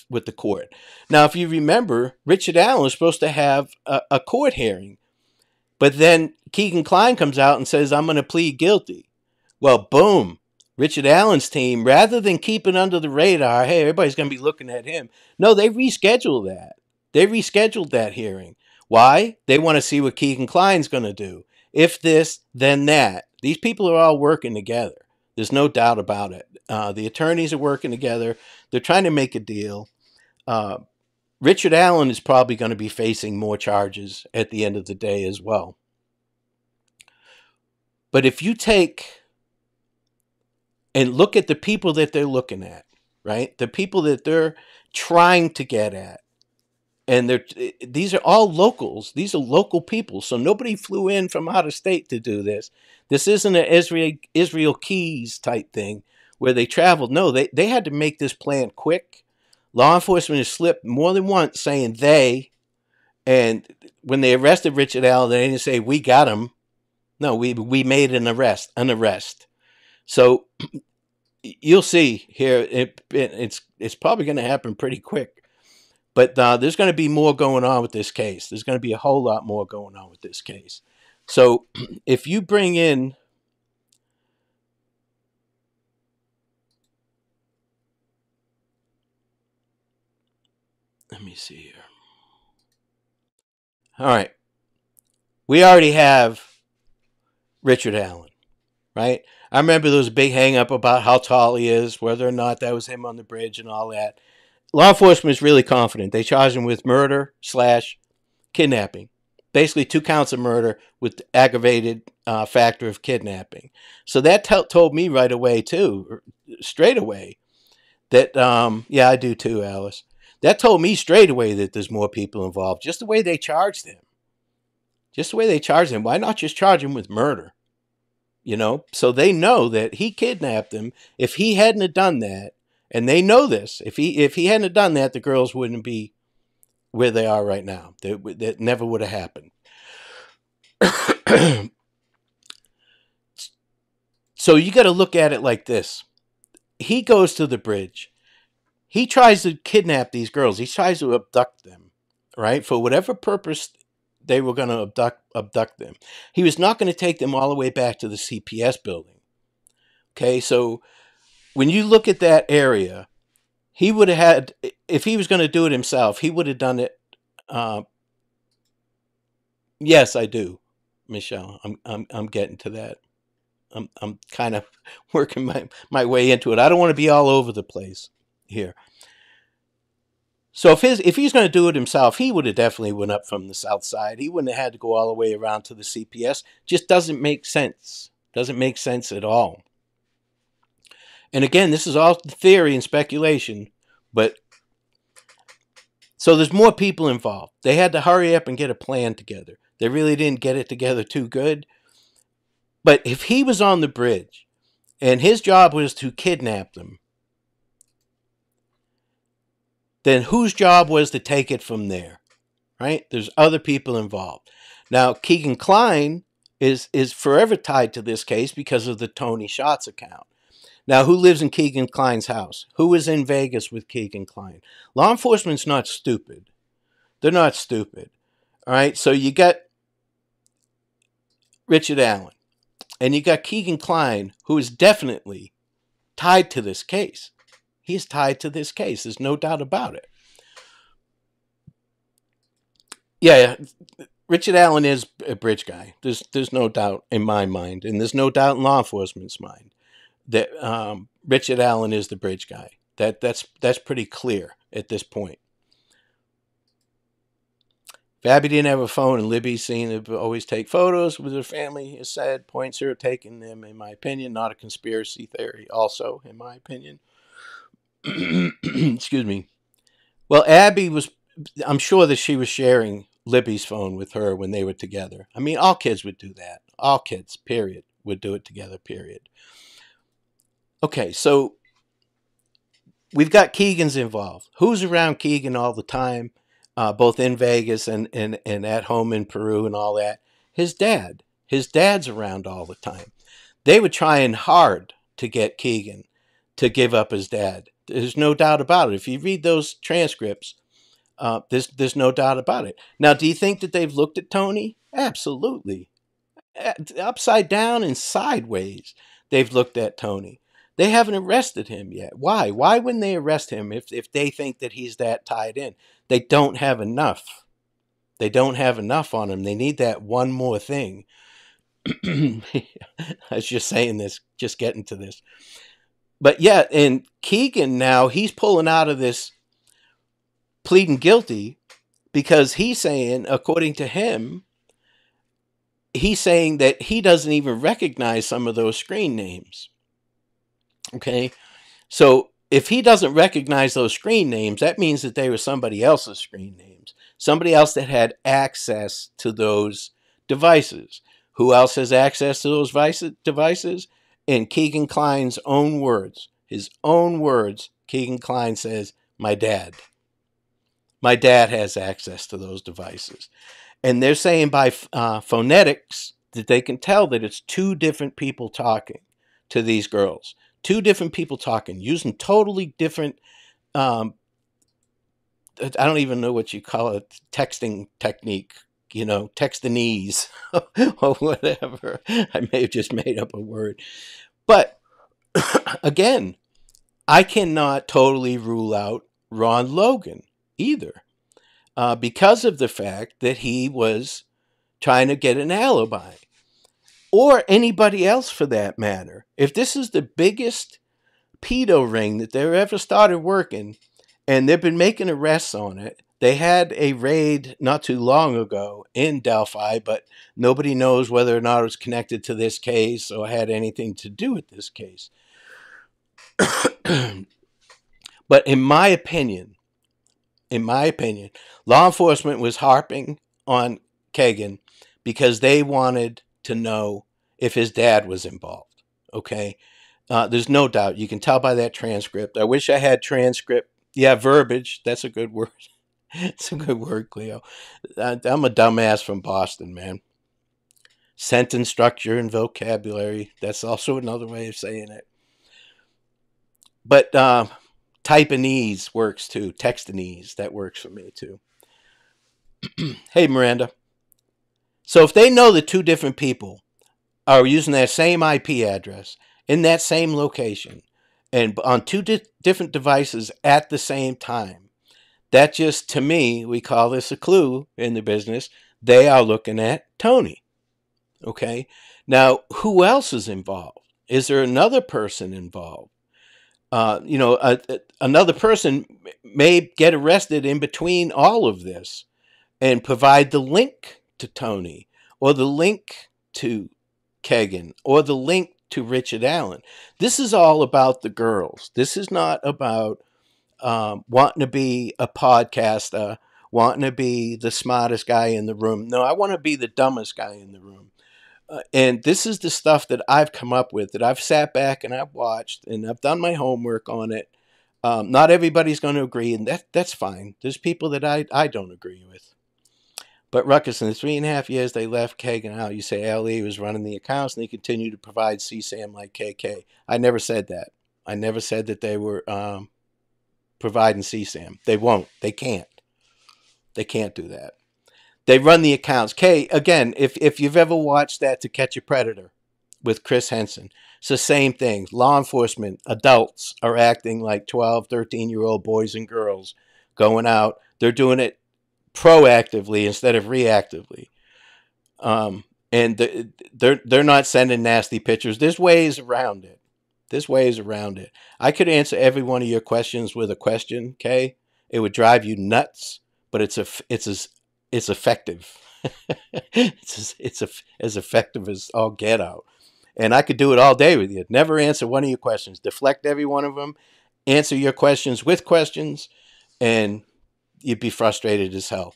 with the court. Now, if you remember, Richard Allen was supposed to have a court hearing, but then Keegan Klein comes out and says, I'm going to plead guilty. Well, boom. Richard Allen's team, rather than keep it under the radar, hey, everybody's going to be looking at him. No, they rescheduled that. They rescheduled that hearing. Why? They want to see what Keegan Klein's going to do. If this, then that. These people are all working together. There's no doubt about it. The attorneys are working together. They're trying to make a deal. Richard Allen is probably going to be facing more charges at the end of the day as well. But if you take and look at the people that they're looking at, right? The people that they're trying to get at, and these are all locals. These are local people. So nobody flew in from out of state to do this. This isn't an Israel Keys type thing where they traveled. No, they had to make this plan quick. Law enforcement has slipped more than once saying they, and when they arrested Richard Allen, they didn't say we got him. No, we made an arrest. So you'll see here, it's probably going to happen pretty quick. But there's going to be more going on with this case. There's going to be a whole lot more going on with this case. So if you bring in let me see here. All right. We already have Richard Allen, right? I remember there was a big hang up about how tall he is, whether or not that was him on the bridge and all that. Law enforcement is really confident. They charged him with murder/kidnapping. Basically 2 counts of murder with aggravated factor of kidnapping. So that told me right away too, straight away, that, yeah, I do too, Alice. That told me straight away that there's more people involved. Just the way they charged him. Why not just charge him with murder? So they know that he kidnapped them. If he hadn't have done that, and they know this, if he hadn't have done that, the girls wouldn't be where they are right now. That never would have happened. So you got to look at it like this. He goes to the bridge. He tries to kidnap these girls. He tries to abduct them, right? For whatever purpose they were going to abduct them. He was not going to take them all the way back to the CPS building. Okay, so when you look at that area, he would have had, if he was going to do it himself, he would have done it. Yes, I do, Michelle. I'm getting to that. I'm kind of working my way into it. I don't want to be all over the place here. So if he's going to do it himself, he would have definitely went up from the south side. He wouldn't have had to go all the way around to the CPS. Just doesn't make sense. Doesn't make sense at all. And again, this is all theory and speculation, but so there's more people involved. They had to hurry up and get a plan together. They really didn't get it together too good. But if he was on the bridge and his job was to kidnap them, then whose job was to take it from there, right? There's other people involved. Now, Keegan Kline is forever tied to this case because of the Tony Schatz account. Now, who lives in Keegan Kline's house? Who is in Vegas with Keegan Kline? Law enforcement's not stupid. They're not stupid. All right, so you got Richard Allen, and you got Keegan Kline, who is definitely tied to this case. He's tied to this case. There's no doubt about it. Yeah, Richard Allen is a bridge guy. There's no doubt in my mind, and there's no doubt in law enforcement's mind that Richard Allen is the bridge guy. That's pretty clear at this point. If Abby didn't have a phone and Libby seen to always take photos with her family, has said, points her taking them, in my opinion, not a conspiracy theory, also, in my opinion. Excuse me. Well, Abby was, I'm sure that she was sharing Libby's phone with her when they were together. I mean, all kids would do that. All kids, period, would do it together, period. Okay, so we've got Keegan's involved. Who's around Keegan all the time, both in Vegas and at home in Peru and all that? His dad. His dad's around all the time. They were trying hard to get Keegan to give up his dad. There's no doubt about it. If you read those transcripts, there's no doubt about it. Now, do you think that they've looked at Tony? Absolutely. Upside down and sideways, they've looked at Tony. They haven't arrested him yet. Why? Why wouldn't they arrest him if they think that he's that tied in? They don't have enough. They don't have enough on him. They need that one more thing. I was just saying this, just getting to this. But yeah, and Keegan now, he's pulling out of this pleading guilty because he's saying, according to him, he's saying that he doesn't even recognize some of those screen names. Okay. So if he doesn't recognize those screen names, that means that they were somebody else's screen names, somebody else that had access to those devices. Who else has access to those devices? In Keegan Klein's own words, his own words, Keegan Klein says, my dad. My dad has access to those devices. And they're saying by phonetics that they can tell that it's two different people talking to these girls. Two different people talking, using totally different, I don't even know what you call it, texting technique, you know, textanese or whatever. I may have just made up a word. But again, I cannot totally rule out Ron Logan either, because of the fact that he was trying to get an alibi, or anybody else for that matter. If this is the biggest pedo ring that they've ever started working, and they've been making arrests on it. They had a raid not too long ago in Delphi, but nobody knows whether or not it was connected to this case or had anything to do with this case. But in my opinion, law enforcement was harping on Kagan because they wanted to know if his dad was involved. Okay? There's no doubt. You can tell by that transcript. I wish I had transcript. Yeah, verbiage. That's a good word. It's a good word, Cleo. I'm a dumbass from Boston, man. Sentence structure and vocabulary. That's also another way of saying it. But type-anese works too. Text-anese. That works for me too. Hey, Miranda. So if they know that two different people are using that same IP address in that same location and on two different devices at the same time, that just, to me, we call this a clue in the business. They are looking at Tony. Okay? Now, who else is involved? Is there another person involved? Another person may get arrested in between all of this and provide the link to Tony or the link to Kagan or the link to Richard Allen. This is all about the girls. This is not about wanting to be a podcaster, wanting to be the smartest guy in the room. No, I want to be the dumbest guy in the room. And this is the stuff that I've come up with, that I've sat back and I've watched and I've done my homework on it. Not everybody's going to agree, and that's fine. There's people that I don't agree with. But Ruckus, in the 3.5 years they left Kagan out, you say LE was running the accounts and they continue to provide CSAM like KK. I never said that. I never said that they were providing CSAM. They won't. They can't. They can't do that. They run the accounts. Kay, again, if you've ever watched that To Catch a Predator with Chris Henson, it's the same thing. Law enforcement, adults are acting like 12, 13-year-old boys and girls going out. They're doing it proactively instead of reactively. And they're not sending nasty pictures. There's ways around it. There's ways around it. I could answer every one of your questions with a question, Kay. It would drive you nuts, but it's effective. it's as effective as all get out. And I could do it all day with you. Never answer one of your questions. Deflect every one of them. Answer your questions with questions, and you'd be frustrated as hell.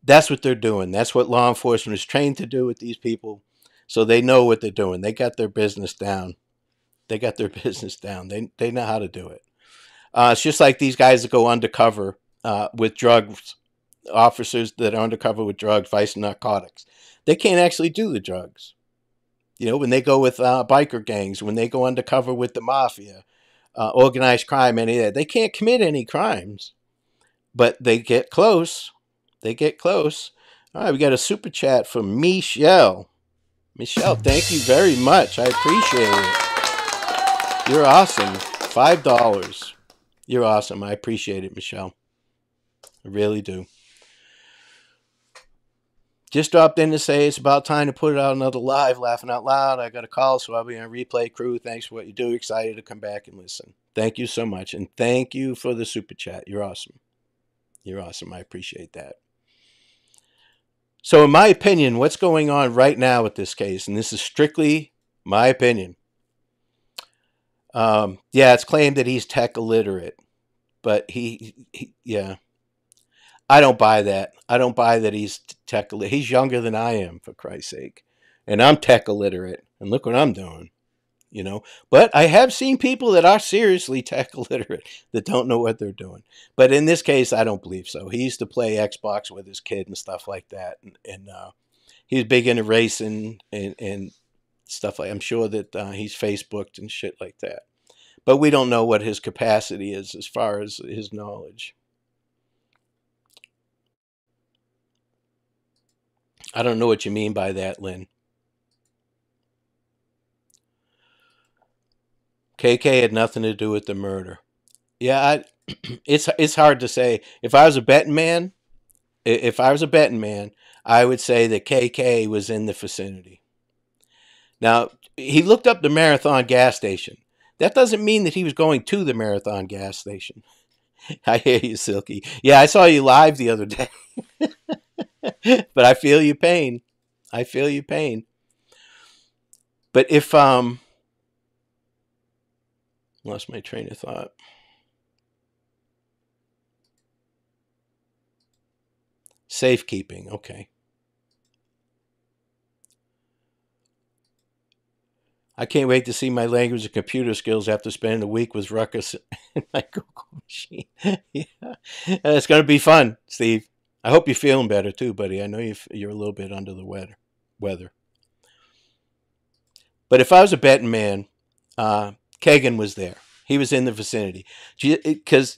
That's what they're doing. That's what law enforcement is trained to do with these people. So they know what they're doing. They got their business down. They got their business down. They know how to do it. It's just like these guys that go undercover with drugs, officers that are undercover with drugs, vice and narcotics. They can't actually do the drugs. You know, when they go with biker gangs, when they go undercover with the mafia, organized crime, any of that, they can't commit any crimes. But they get close. They get close. All right, we got a super chat from Michelle. Michelle, thank you very much. I appreciate it. You're awesome. $5. You're awesome. I appreciate it, Michelle. I really do. Just dropped in to say it's about time to put out another live. Laughing out loud. I got a call, so I'll be on replay. Crew, thanks for what you do. Excited to come back and listen. Thank you so much, and thank you for the super chat. You're awesome. You're awesome. I appreciate that. So in my opinion, what's going on right now with this case, and this is strictly my opinion, yeah, it's claimed that he's tech illiterate, but yeah, I don't buy that. I don't buy that he's tech illiterate. He's younger than I am, for Christ's sake, and I'm tech illiterate, and look what I'm doing. But I have seen people that are seriously tech illiterate that don't know what they're doing. But in this case, I don't believe so. He used to play Xbox with his kid and stuff like that, and he was big into racing and stuff like. I'm sure that he's Facebooked and shit like that. But we don't know what his capacity is as far as his knowledge. I don't know what you mean by that, Lynn. KK had nothing to do with the murder. Yeah, it's hard to say. If I was a betting man, I would say that KK was in the vicinity. Now, he looked up the Marathon gas station. That doesn't mean that he was going to the Marathon gas station. I hear you, Silky. Yeah, I saw you live the other day. But I feel your pain. I feel your pain. But if lost my train of thought. Safekeeping, okay. I can't wait to see my language and computer skills after spending a week with Ruckus and my Google machine. Yeah, it's going to be fun, Steve. I hope you're feeling better too, buddy. I know you're a little bit under the weather. But if I was a betting man, Kagan was there. He was in the vicinity because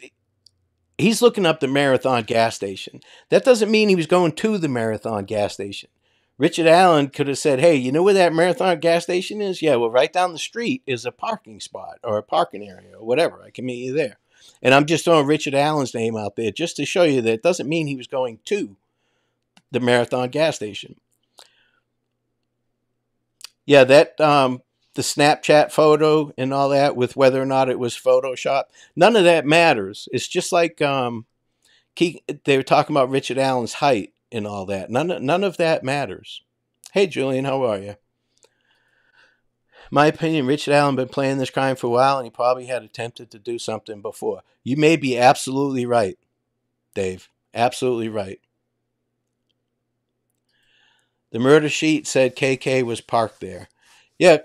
he's looking up the Marathon gas station. That doesn't mean he was going to the Marathon gas station. Richard Allen could have said, hey, you know where that Marathon gas station is? Yeah, well, right down the street is a parking spot or a parking area or whatever. I can meet you there. And I'm just throwing Richard Allen's name out there just to show you that it doesn't mean he was going to the Marathon gas station. Yeah, that the Snapchat photo and all that with whether or not it was Photoshop, none of that matters. It's just like they were talking about Richard Allen's height and all that. None of that matters. Hey, Julian, how are you? My opinion, Richard Allen been playing this crime for a while, and he probably had attempted to do something before. You may be absolutely right, Dave. Absolutely right. The murder sheet said KK was parked there. Yeah,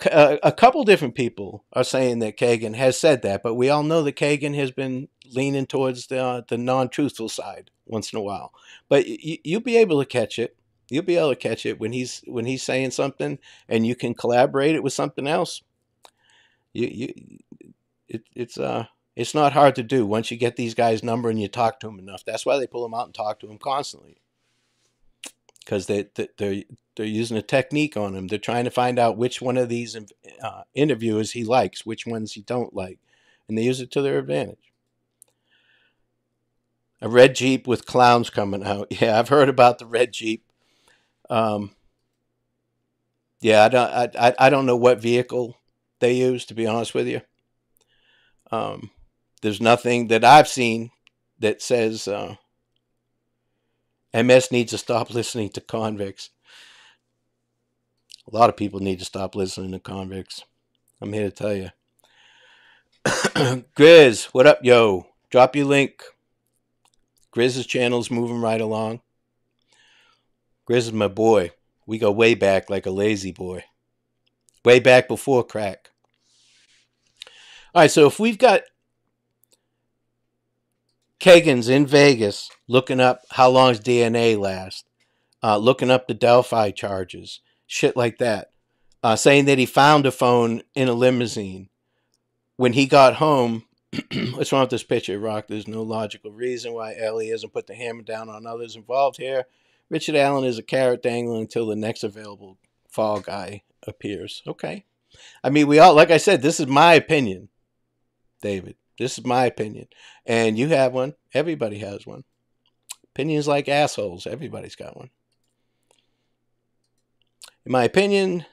a couple different people are saying that Kagan has said that, but we all know that Kagan has been leaning towards the non-truthful side once in a while. But you'll be able to catch it. You'll be able to catch it when he's saying something, and you can collaborate it with something else. It's not hard to do once you get these guys' number and you talk to them enough. That's why they pull them out and talk to them constantly, because they're using a technique on him. They're trying to find out which one of these interviewers he likes, which ones he don't like, and they use it to their advantage. A red Jeep with clowns coming out. Yeah, I've heard about the red Jeep. Yeah, I don't know what vehicle they use, to be honest with you. There's nothing that I've seen that says MS needs to stop listening to convicts. A lot of people need to stop listening to convicts. I'm here to tell you. Grizz, what up, yo? Drop your link. Grizz's channel's moving right along. Grizz is my boy. We go way back like a lazy boy. Way back before crack. All right, so if we've got Kagan's in Vegas looking up how long's DNA lasts, looking up the Delphi charges, shit like that, saying that he found a phone in a limousine. When he got home, what's wrong with this picture, Rock? There's no logical reason why Ellie hasn't put the hammer down on others involved here. Richard Allen is a carrot dangling until the next available fall guy appears. Okay. I mean, we all, like I said, this is my opinion, David. This is my opinion. And you have one. Everybody has one. Opinions like assholes. Everybody's got one. In my opinion,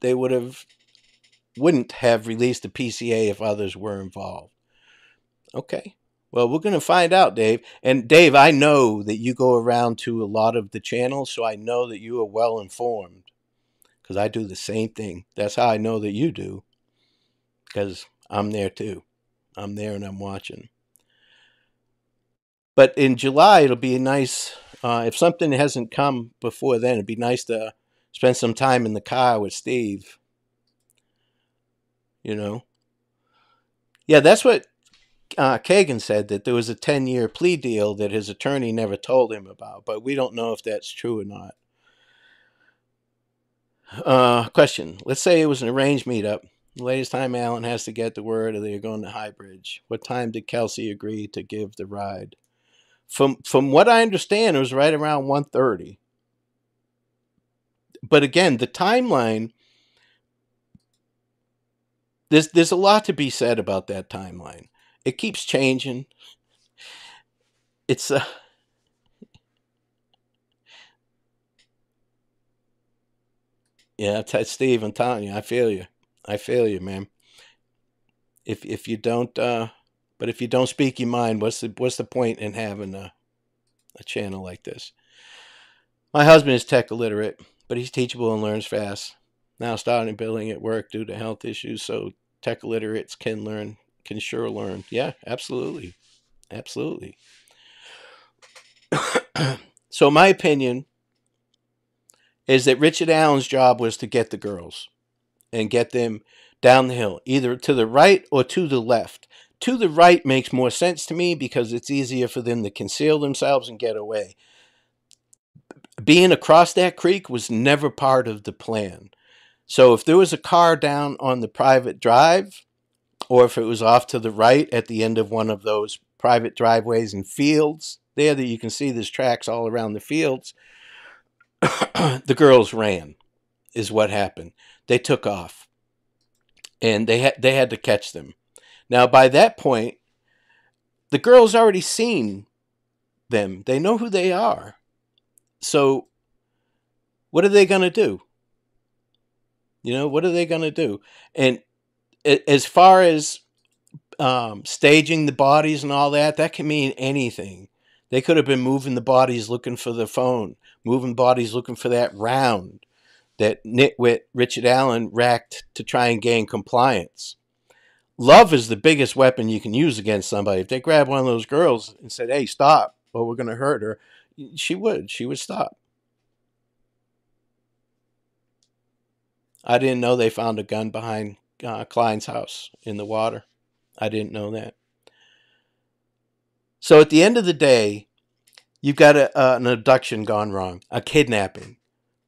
they wouldn't have released the PCA if others were involved. Okay. Well, we're going to find out, Dave. And Dave, I know that you go around to a lot of the channels, so I know that you are well informed because I do the same thing. That's how I know that you do, because I'm there too. I'm there and I'm watching. But in July, it'll be nice. If something hasn't come before then, it'd be nice to spend some time in the car with Steve. You know? Yeah, that's what Kagan said, that there was a 10-year plea deal that his attorney never told him about, but we don't know if that's true or not. Question. Let's say it was an arranged meetup. The latest time Alan has to get the word, or they're going to High Bridge. What time did Kelsey agree to give the ride? From what I understand, it was right around 1:30. But again, the timeline, there's a lot to be said about that timeline. It keeps changing. It's yeah, Steve, I'm telling you, I feel you, man. If you don't, but if you don't speak your mind, what's the point in having a channel like this? My husband is tech illiterate, but he's teachable and learns fast. Now starting billing at work due to health issues, so tech illiterates can sure learn. Yeah, absolutely. Absolutely. So my opinion is that Richard Allen's job was to get the girls and get them down the hill, either to the right or to the left. To the right makes more sense to me because it's easier for them to conceal themselves and get away. Being across that creek was never part of the plan. So if there was a car down on the private drive, or if it was off to the right at the end of one of those private driveways and fields there that you can see there's tracks all around the fields, the girls ran, is what happened. They took off, and they had to catch them. Now, by that point, the girls already seen them. They know who they are. So what are they going to do? You know, what are they going to do? And as far as staging the bodies and all that, that can mean anything. They could have been moving the bodies looking for the phone, moving bodies looking for that round that nitwit Richard Allen racked to try and gain compliance. Love is the biggest weapon you can use against somebody. If they grab one of those girls and said, hey, stop, or we're going to hurt her, she would stop. I didn't know they found a gun behind Klein's house in the water. I didn't know that. So at the end of the day, you've got an abduction gone wrong, a kidnapping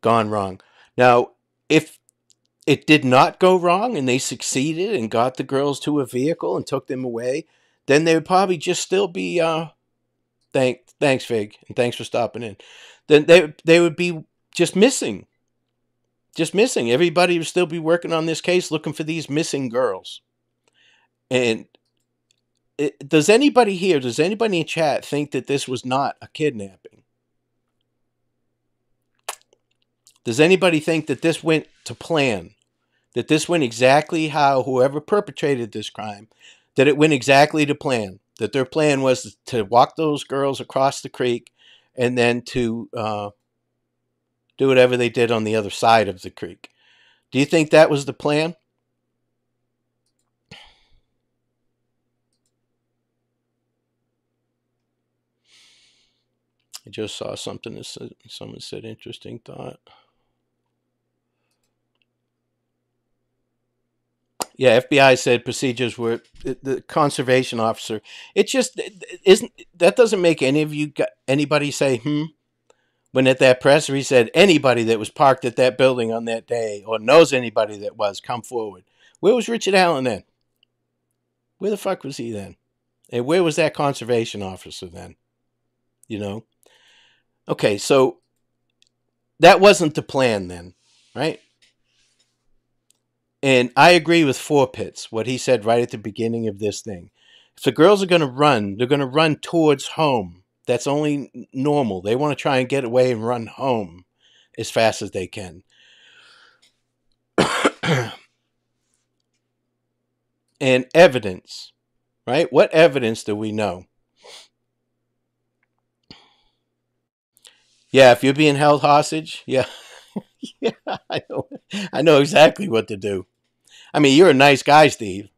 gone wrong. Now, if it did not go wrong and they succeeded and got the girls to a vehicle and took them away, then they would probably just still be, thanks, Fig, and thanks for stopping in. Then they would be just missing. Just missing. Everybody would still be working on this case looking for these missing girls. And does anybody in chat think that this was not a kidnapping? Does anybody think that this went to plan? That this went exactly how whoever perpetrated this crime, that it went exactly to plan? That their plan was to walk those girls across the creek and then to do whatever they did on the other side of the creek? Do you think that was the plan? I just saw something that said, someone said, interesting thought. Yeah, FBI said procedures were the conservation officer. It just isn't. That doesn't make anybody say when at that presser he said anybody that was parked at that building on that day or knows anybody that was, come forward. Where was Richard Allen then? Where the fuck was he then? And where was that conservation officer then? You know? Okay, so that wasn't the plan then, right? And I agree with Four Pits, what he said right at the beginning of this thing. If the girls are going to run, they're going to run towards home. That's only normal. They want to try and get away and run home as fast as they can. And evidence, right? What evidence do we know? Yeah, if you're being held hostage, yeah, yeah, I know exactly what to do. I mean, you're a nice guy, Steve.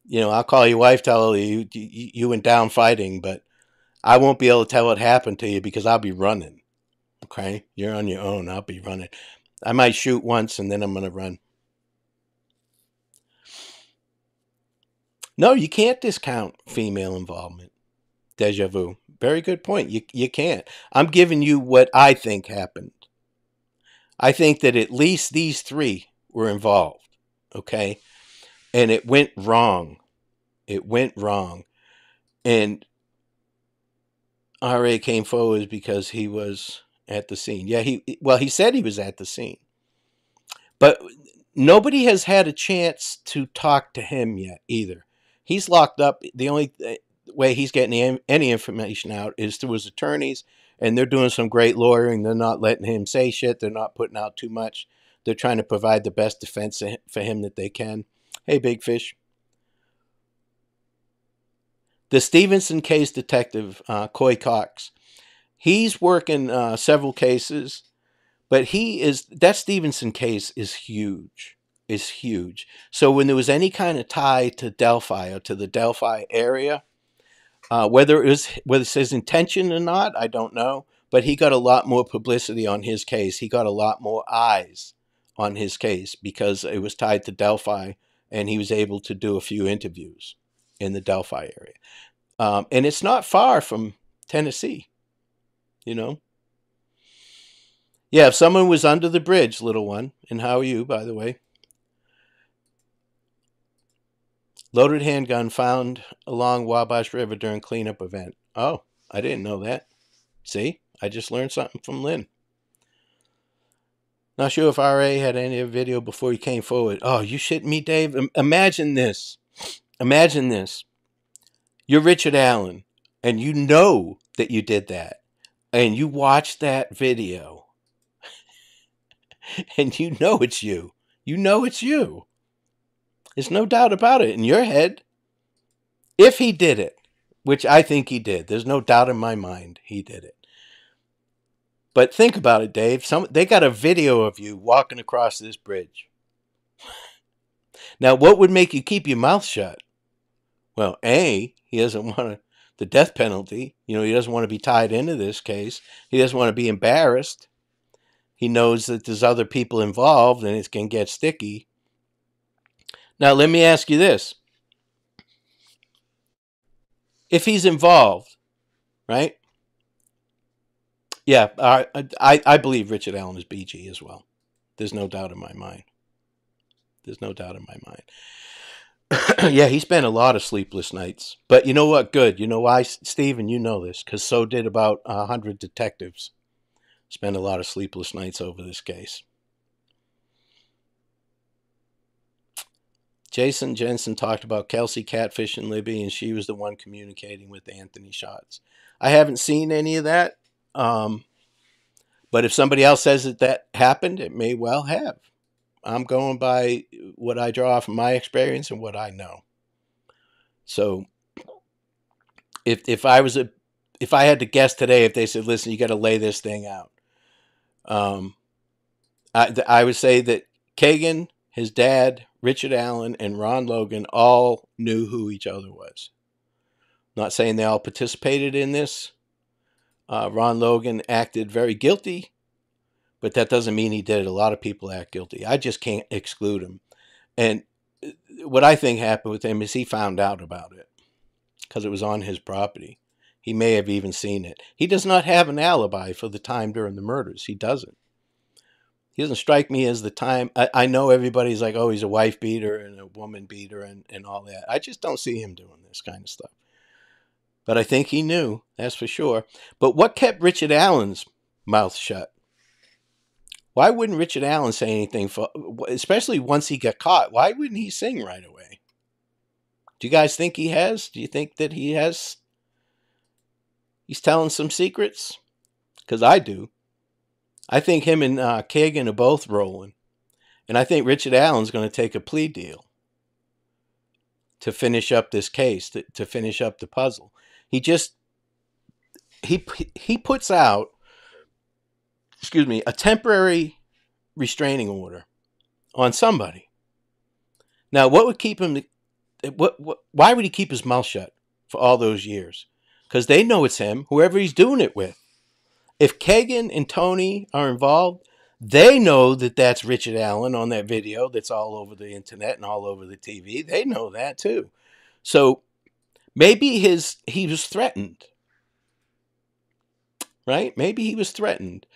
You know, I'll call your wife, tell her you went down fighting, but I won't be able to tell what happened to you because I'll be running. Okay, you're on your own. I'll be running. I might shoot once and then I'm gonna run. No, you can't discount female involvement. Deja vu. Very good point. You can't. I'm giving you what I think happened. I think that at least these three were involved. Okay, and it went wrong. It went wrong, and RA came forward because he was at the scene. Yeah, he said he was at the scene, but nobody has had a chance to talk to him yet either. He's locked up. The only way he's getting any information out is through his attorneys, and they're doing some great lawyering. They're not letting him say shit. They're not putting out too much. They're trying to provide the best defense for him that they can. Hey, Big Fish. The Stevenson case detective, Coy Cox, he's working several cases, but that Stevenson case is huge. Is huge. So when there was any kind of tie to Delphi or to the Delphi area, whether it's his intention or not, I don't know. But he got a lot more publicity on his case. He got a lot more eyes on his case because it was tied to Delphi, and he was able to do a few interviews in the Delphi area. And it's not far from Tennessee, you know. Yeah, if someone was under the bridge, little one, and how are you, by the way? Loaded handgun found along Wabash River during cleanup event. Oh, I didn't know that. See, I just learned something from Lynn. Not sure if RA had any video before he came forward. Oh, you shitting me, Dave? Imagine this. Imagine this. You're Richard Allen, and you know that you did that. And you watch that video. And you know it's you. You know it's you. There's no doubt about it in your head. If he did it, which I think he did. There's no doubt in my mind he did it. But think about it, Dave. They got a video of you walking across this bridge. Now, what would make you keep your mouth shut? Well, A, he doesn't want the death penalty. You know, he doesn't want to be tied into this case. He doesn't want to be embarrassed. He knows that there's other people involved and it can get sticky. Now, let me ask you this. If he's involved, right? Yeah, I believe Richard Allen is BG as well. There's no doubt in my mind. There's no doubt in my mind. Yeah, he spent a lot of sleepless nights. But you know what? Good. You know why, Stephen? You know this, because so did about 100 detectives. Spent a lot of sleepless nights over this case. Jason Jensen talked about Kelsey catfishing Libby, and she was the one communicating with Anthony Shots. I haven't seen any of that. But if somebody else says that happened, it may well have. I'm going by what I draw from my experience and what I know. So if I had to guess today, if they said, listen, you got to lay this thing out, I would say that Kagan, his dad, Richard Allen, and Ron Logan all knew who each other was. Not saying they all participated in this. Ron Logan acted very guilty, but that doesn't mean he did it. A lot of people act guilty. I just can't exclude him. And what I think happened with him is he found out about it because it was on his property. He may have even seen it. He does not have an alibi for the time during the murders. He doesn't. He doesn't strike me as the time. I know everybody's like, oh, he's a wife beater and a woman beater and all that. I just don't see him doing this kind of stuff. But I think he knew, that's for sure. But what kept Richard Allen's mouth shut? Why wouldn't Richard Allen say anything, especially once he got caught? Why wouldn't he sing right away? Do you guys think he has? Do you think that he's telling some secrets? Because I do. I think him and Kagan are both rolling. And I think Richard Allen's going to take a plea deal to finish up this case, to finish up the puzzle. He puts out, a temporary restraining order on somebody. Now, what would keep him? Why would he keep his mouth shut for all those years? Because they know it's him, whoever he's doing it with. If Kagan and Tony are involved, they know that that's Richard Allen on that video that's all over the internet and all over the TV. They know that too. So maybe he was threatened, right? Maybe he was threatened.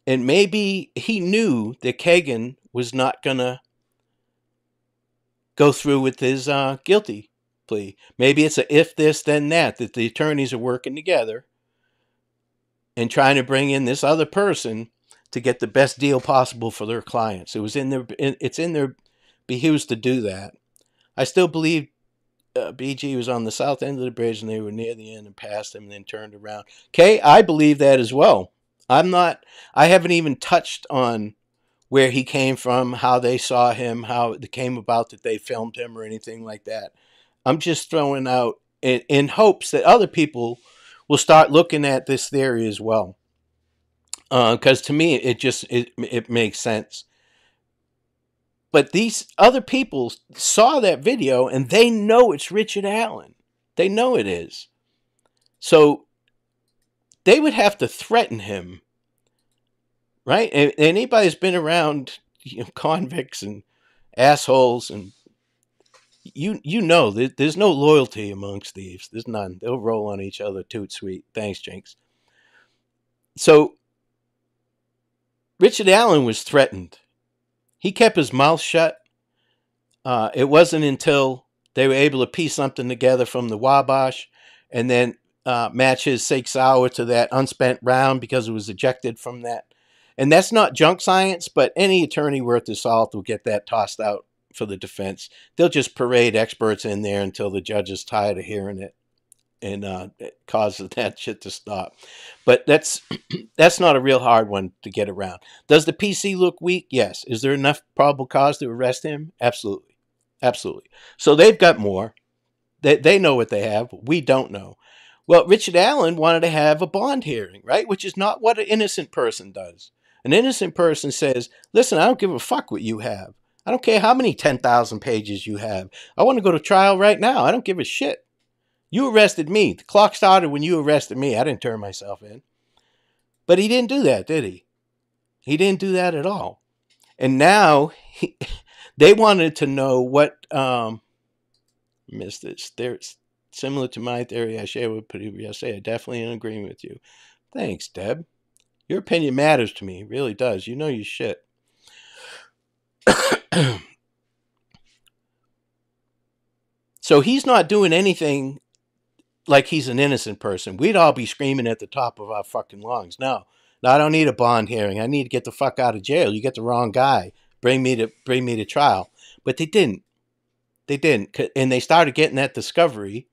And maybe he knew that Kagan was not going to go through with his guilty plea. Maybe it's a if this, then that the attorneys are working together and trying to bring in this other person to get the best deal possible for their clients. It's in their behooves to do that. I still believe BG was on the south end of the bridge and they were near the end and passed him and then turned around. Okay, I believe that as well. I haven't even touched on where he came from, how they saw him, how it came about that they filmed him or anything like that. I'm just throwing out in hopes that other people will start looking at this theory as well. Because to me, it makes sense. But these other people saw that video and they know it's Richard Allen. They know it is. So they would have to threaten him, right? And anybody who's been around convicts and assholes, and you know that there's no loyalty amongst thieves. There's none. They'll roll on each other. Toot sweet. Thanks, Jinx. So Richard Allen was threatened. He kept his mouth shut. It wasn't until they were able to piece something together from the Wabash and then match his Sig Sauer to that unspent round because it was ejected from that. And that's not junk science, but any attorney worth his salt will get that tossed out for the defense. They'll just parade experts in there until the judge is tired of hearing it and it causes that shit to stop. But that's not a real hard one to get around. Does the PC look weak? Yes. Is there enough probable cause to arrest him? Absolutely. Absolutely. So they've got more. They know what they have. We don't know. Well, Richard Allen wanted to have a bond hearing, right? Which is not what an innocent person does. An innocent person says, listen, I don't give a fuck what you have. I don't care how many 10,000 pages you have. I want to go to trial right now. I don't give a shit. You arrested me. The clock started when you arrested me. I didn't turn myself in. But he didn't do that, did he? He didn't do that at all. And now they wanted to know what, missed this. They're similar to my theory I shared with people yesterday. I definitely in agreement with you. Thanks, Deb. Your opinion matters to me. It really does. You know your shit. So he's not doing anything like he's an innocent person. We'd all be screaming at the top of our fucking lungs. No, I don't need a bond hearing. I need to get the fuck out of jail. You get the wrong guy. Bring me to trial. But they didn't. They didn't. And they started getting that discovery.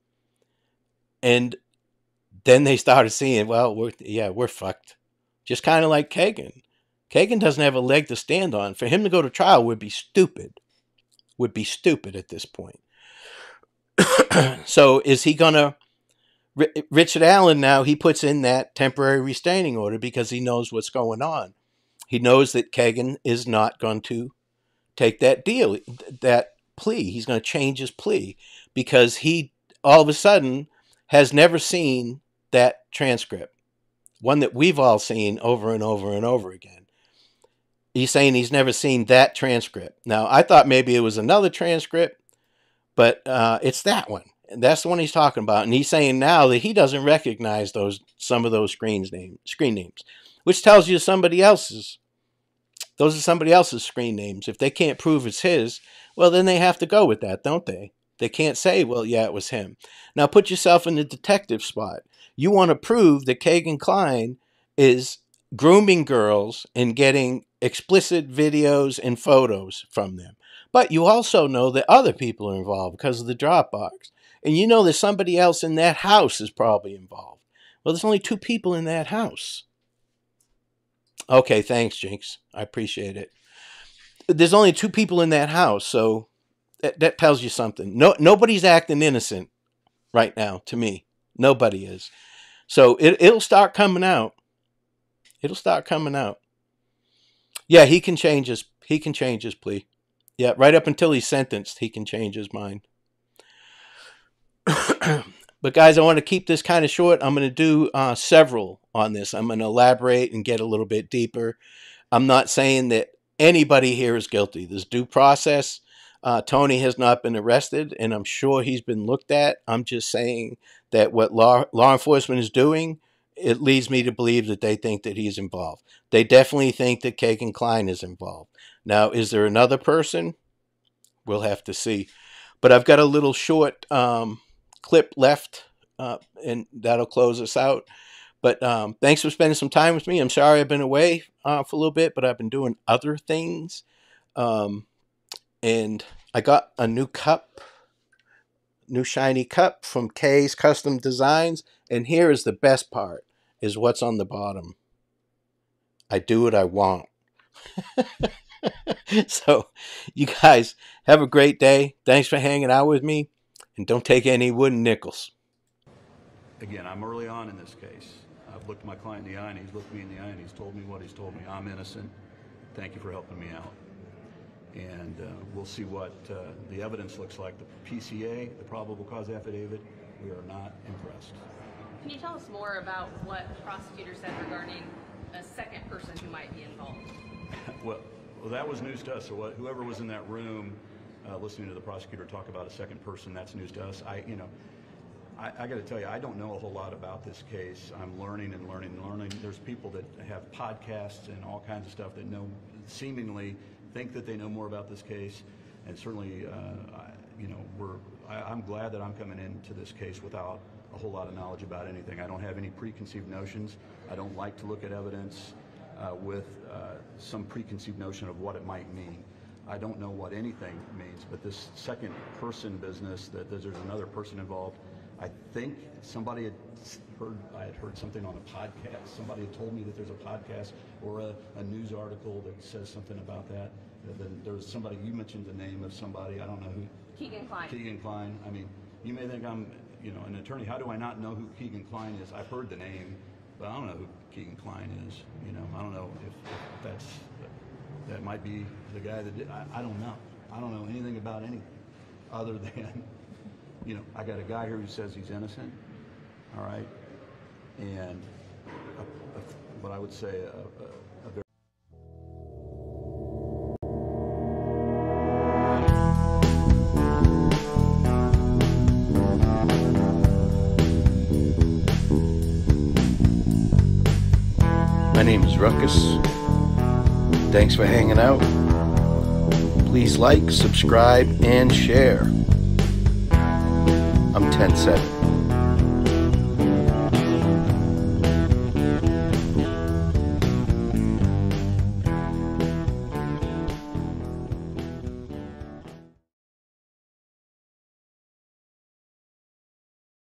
And then they started seeing, well, we're fucked. Just kind of like Kagan. Kagan doesn't have a leg to stand on. For him to go to trial would be stupid. Would be stupid at this point. So is he going to... Richard Allen now, he puts in that temporary restraining order because he knows what's going on. He knows that Kagan is not going to take that deal, that plea. He's going to change his plea because he all of a sudden has never seen that transcript, one that we've all seen over and over and over again. He's saying he's never seen that transcript. Now, I thought maybe it was another transcript, but it's that one. And that's the one he's talking about. And he's saying now that he doesn't recognize some of those screen names, which tells you somebody else's. Those are somebody else's screen names. If they can't prove it's his, well, then they have to go with that, don't they? They can't say, well, yeah, it was him. Now put yourself in the detective spot. You want to prove that Kagan Klein is grooming girls and getting explicit videos and photos from them. But you also know that other people are involved because of the Dropbox. And you know that somebody else in that house is probably involved. Well, there's only 2 people in that house. Okay, thanks, Jinx. I appreciate it. there's only 2 people in that house, so that tells you something. Nobody's acting innocent right now, to me. Nobody is. So it'll start coming out. It'll start coming out. Yeah, he can change his plea. Yeah, right up until he's sentenced, he can change his mind. But guys, I want to keep this kind of short. I'm going to do several on this. I'm going to elaborate and get a little bit deeper. I'm not saying that anybody here is guilty. There's due process. Tony has not been arrested, and I'm sure he's been looked at. I'm just saying that what law enforcement is doing, it leads me to believe that they think that he's involved. They definitely think that Keegan Kline is involved. Now, is there another person? We'll have to see. But I've got a little short clip left, and that'll close us out. But thanks for spending some time with me. I'm sorry I've been away for a little bit, but I've been doing other things. And I got a new cup, new shiny cup from Kay's Custom Designs. And here is the best part, is what's on the bottom. I do what I want. So you guys have a great day. Thanks for hanging out with me. And don't take any wooden nickels. Again, I'm early on in this case. I've looked my client in the eye, and he's looked me in the eye, and he's told me what he's told me. I'm innocent. Thank you for helping me out. And we'll see what the evidence looks like. The PCA, the probable cause affidavit, we are not impressed. Can you tell us more about what the prosecutor said regarding a second person who might be involved? Well, that was news to us. So whoever was in that room listening to the prosecutor talk about a second person, that's news to us. I got to tell you, I don't know a whole lot about this case. I'm learning and learning and learning. There's people that have podcasts and all kinds of stuff that know, seemingly think that they know more about this case. And certainly, I'm glad that I'm coming into this case without a whole lot of knowledge about anything. I don't have any preconceived notions. I don't like to look at evidence with some preconceived notion of what it might mean. I don't know what anything means, but this second person business, that there's another person involved, I think somebody had I had heard something on a podcast. Somebody had told me that there's a podcast or a news article that says something about that. Then there was somebody, you mentioned the name of somebody, I don't know who. Keegan Kline. Keegan Kline. I mean, you may think I'm, an attorney. How do I not know who Keegan Kline is? I've heard the name, but I don't know who Keegan Kline is. I don't know if that might be the guy that did. I don't know. I don't know anything about anything other than, I got a guy here who says he's innocent, all right, and what I would say a very... My name is Ruckus. Thanks for hanging out. Please like, subscribe, and share. I'm 10-7.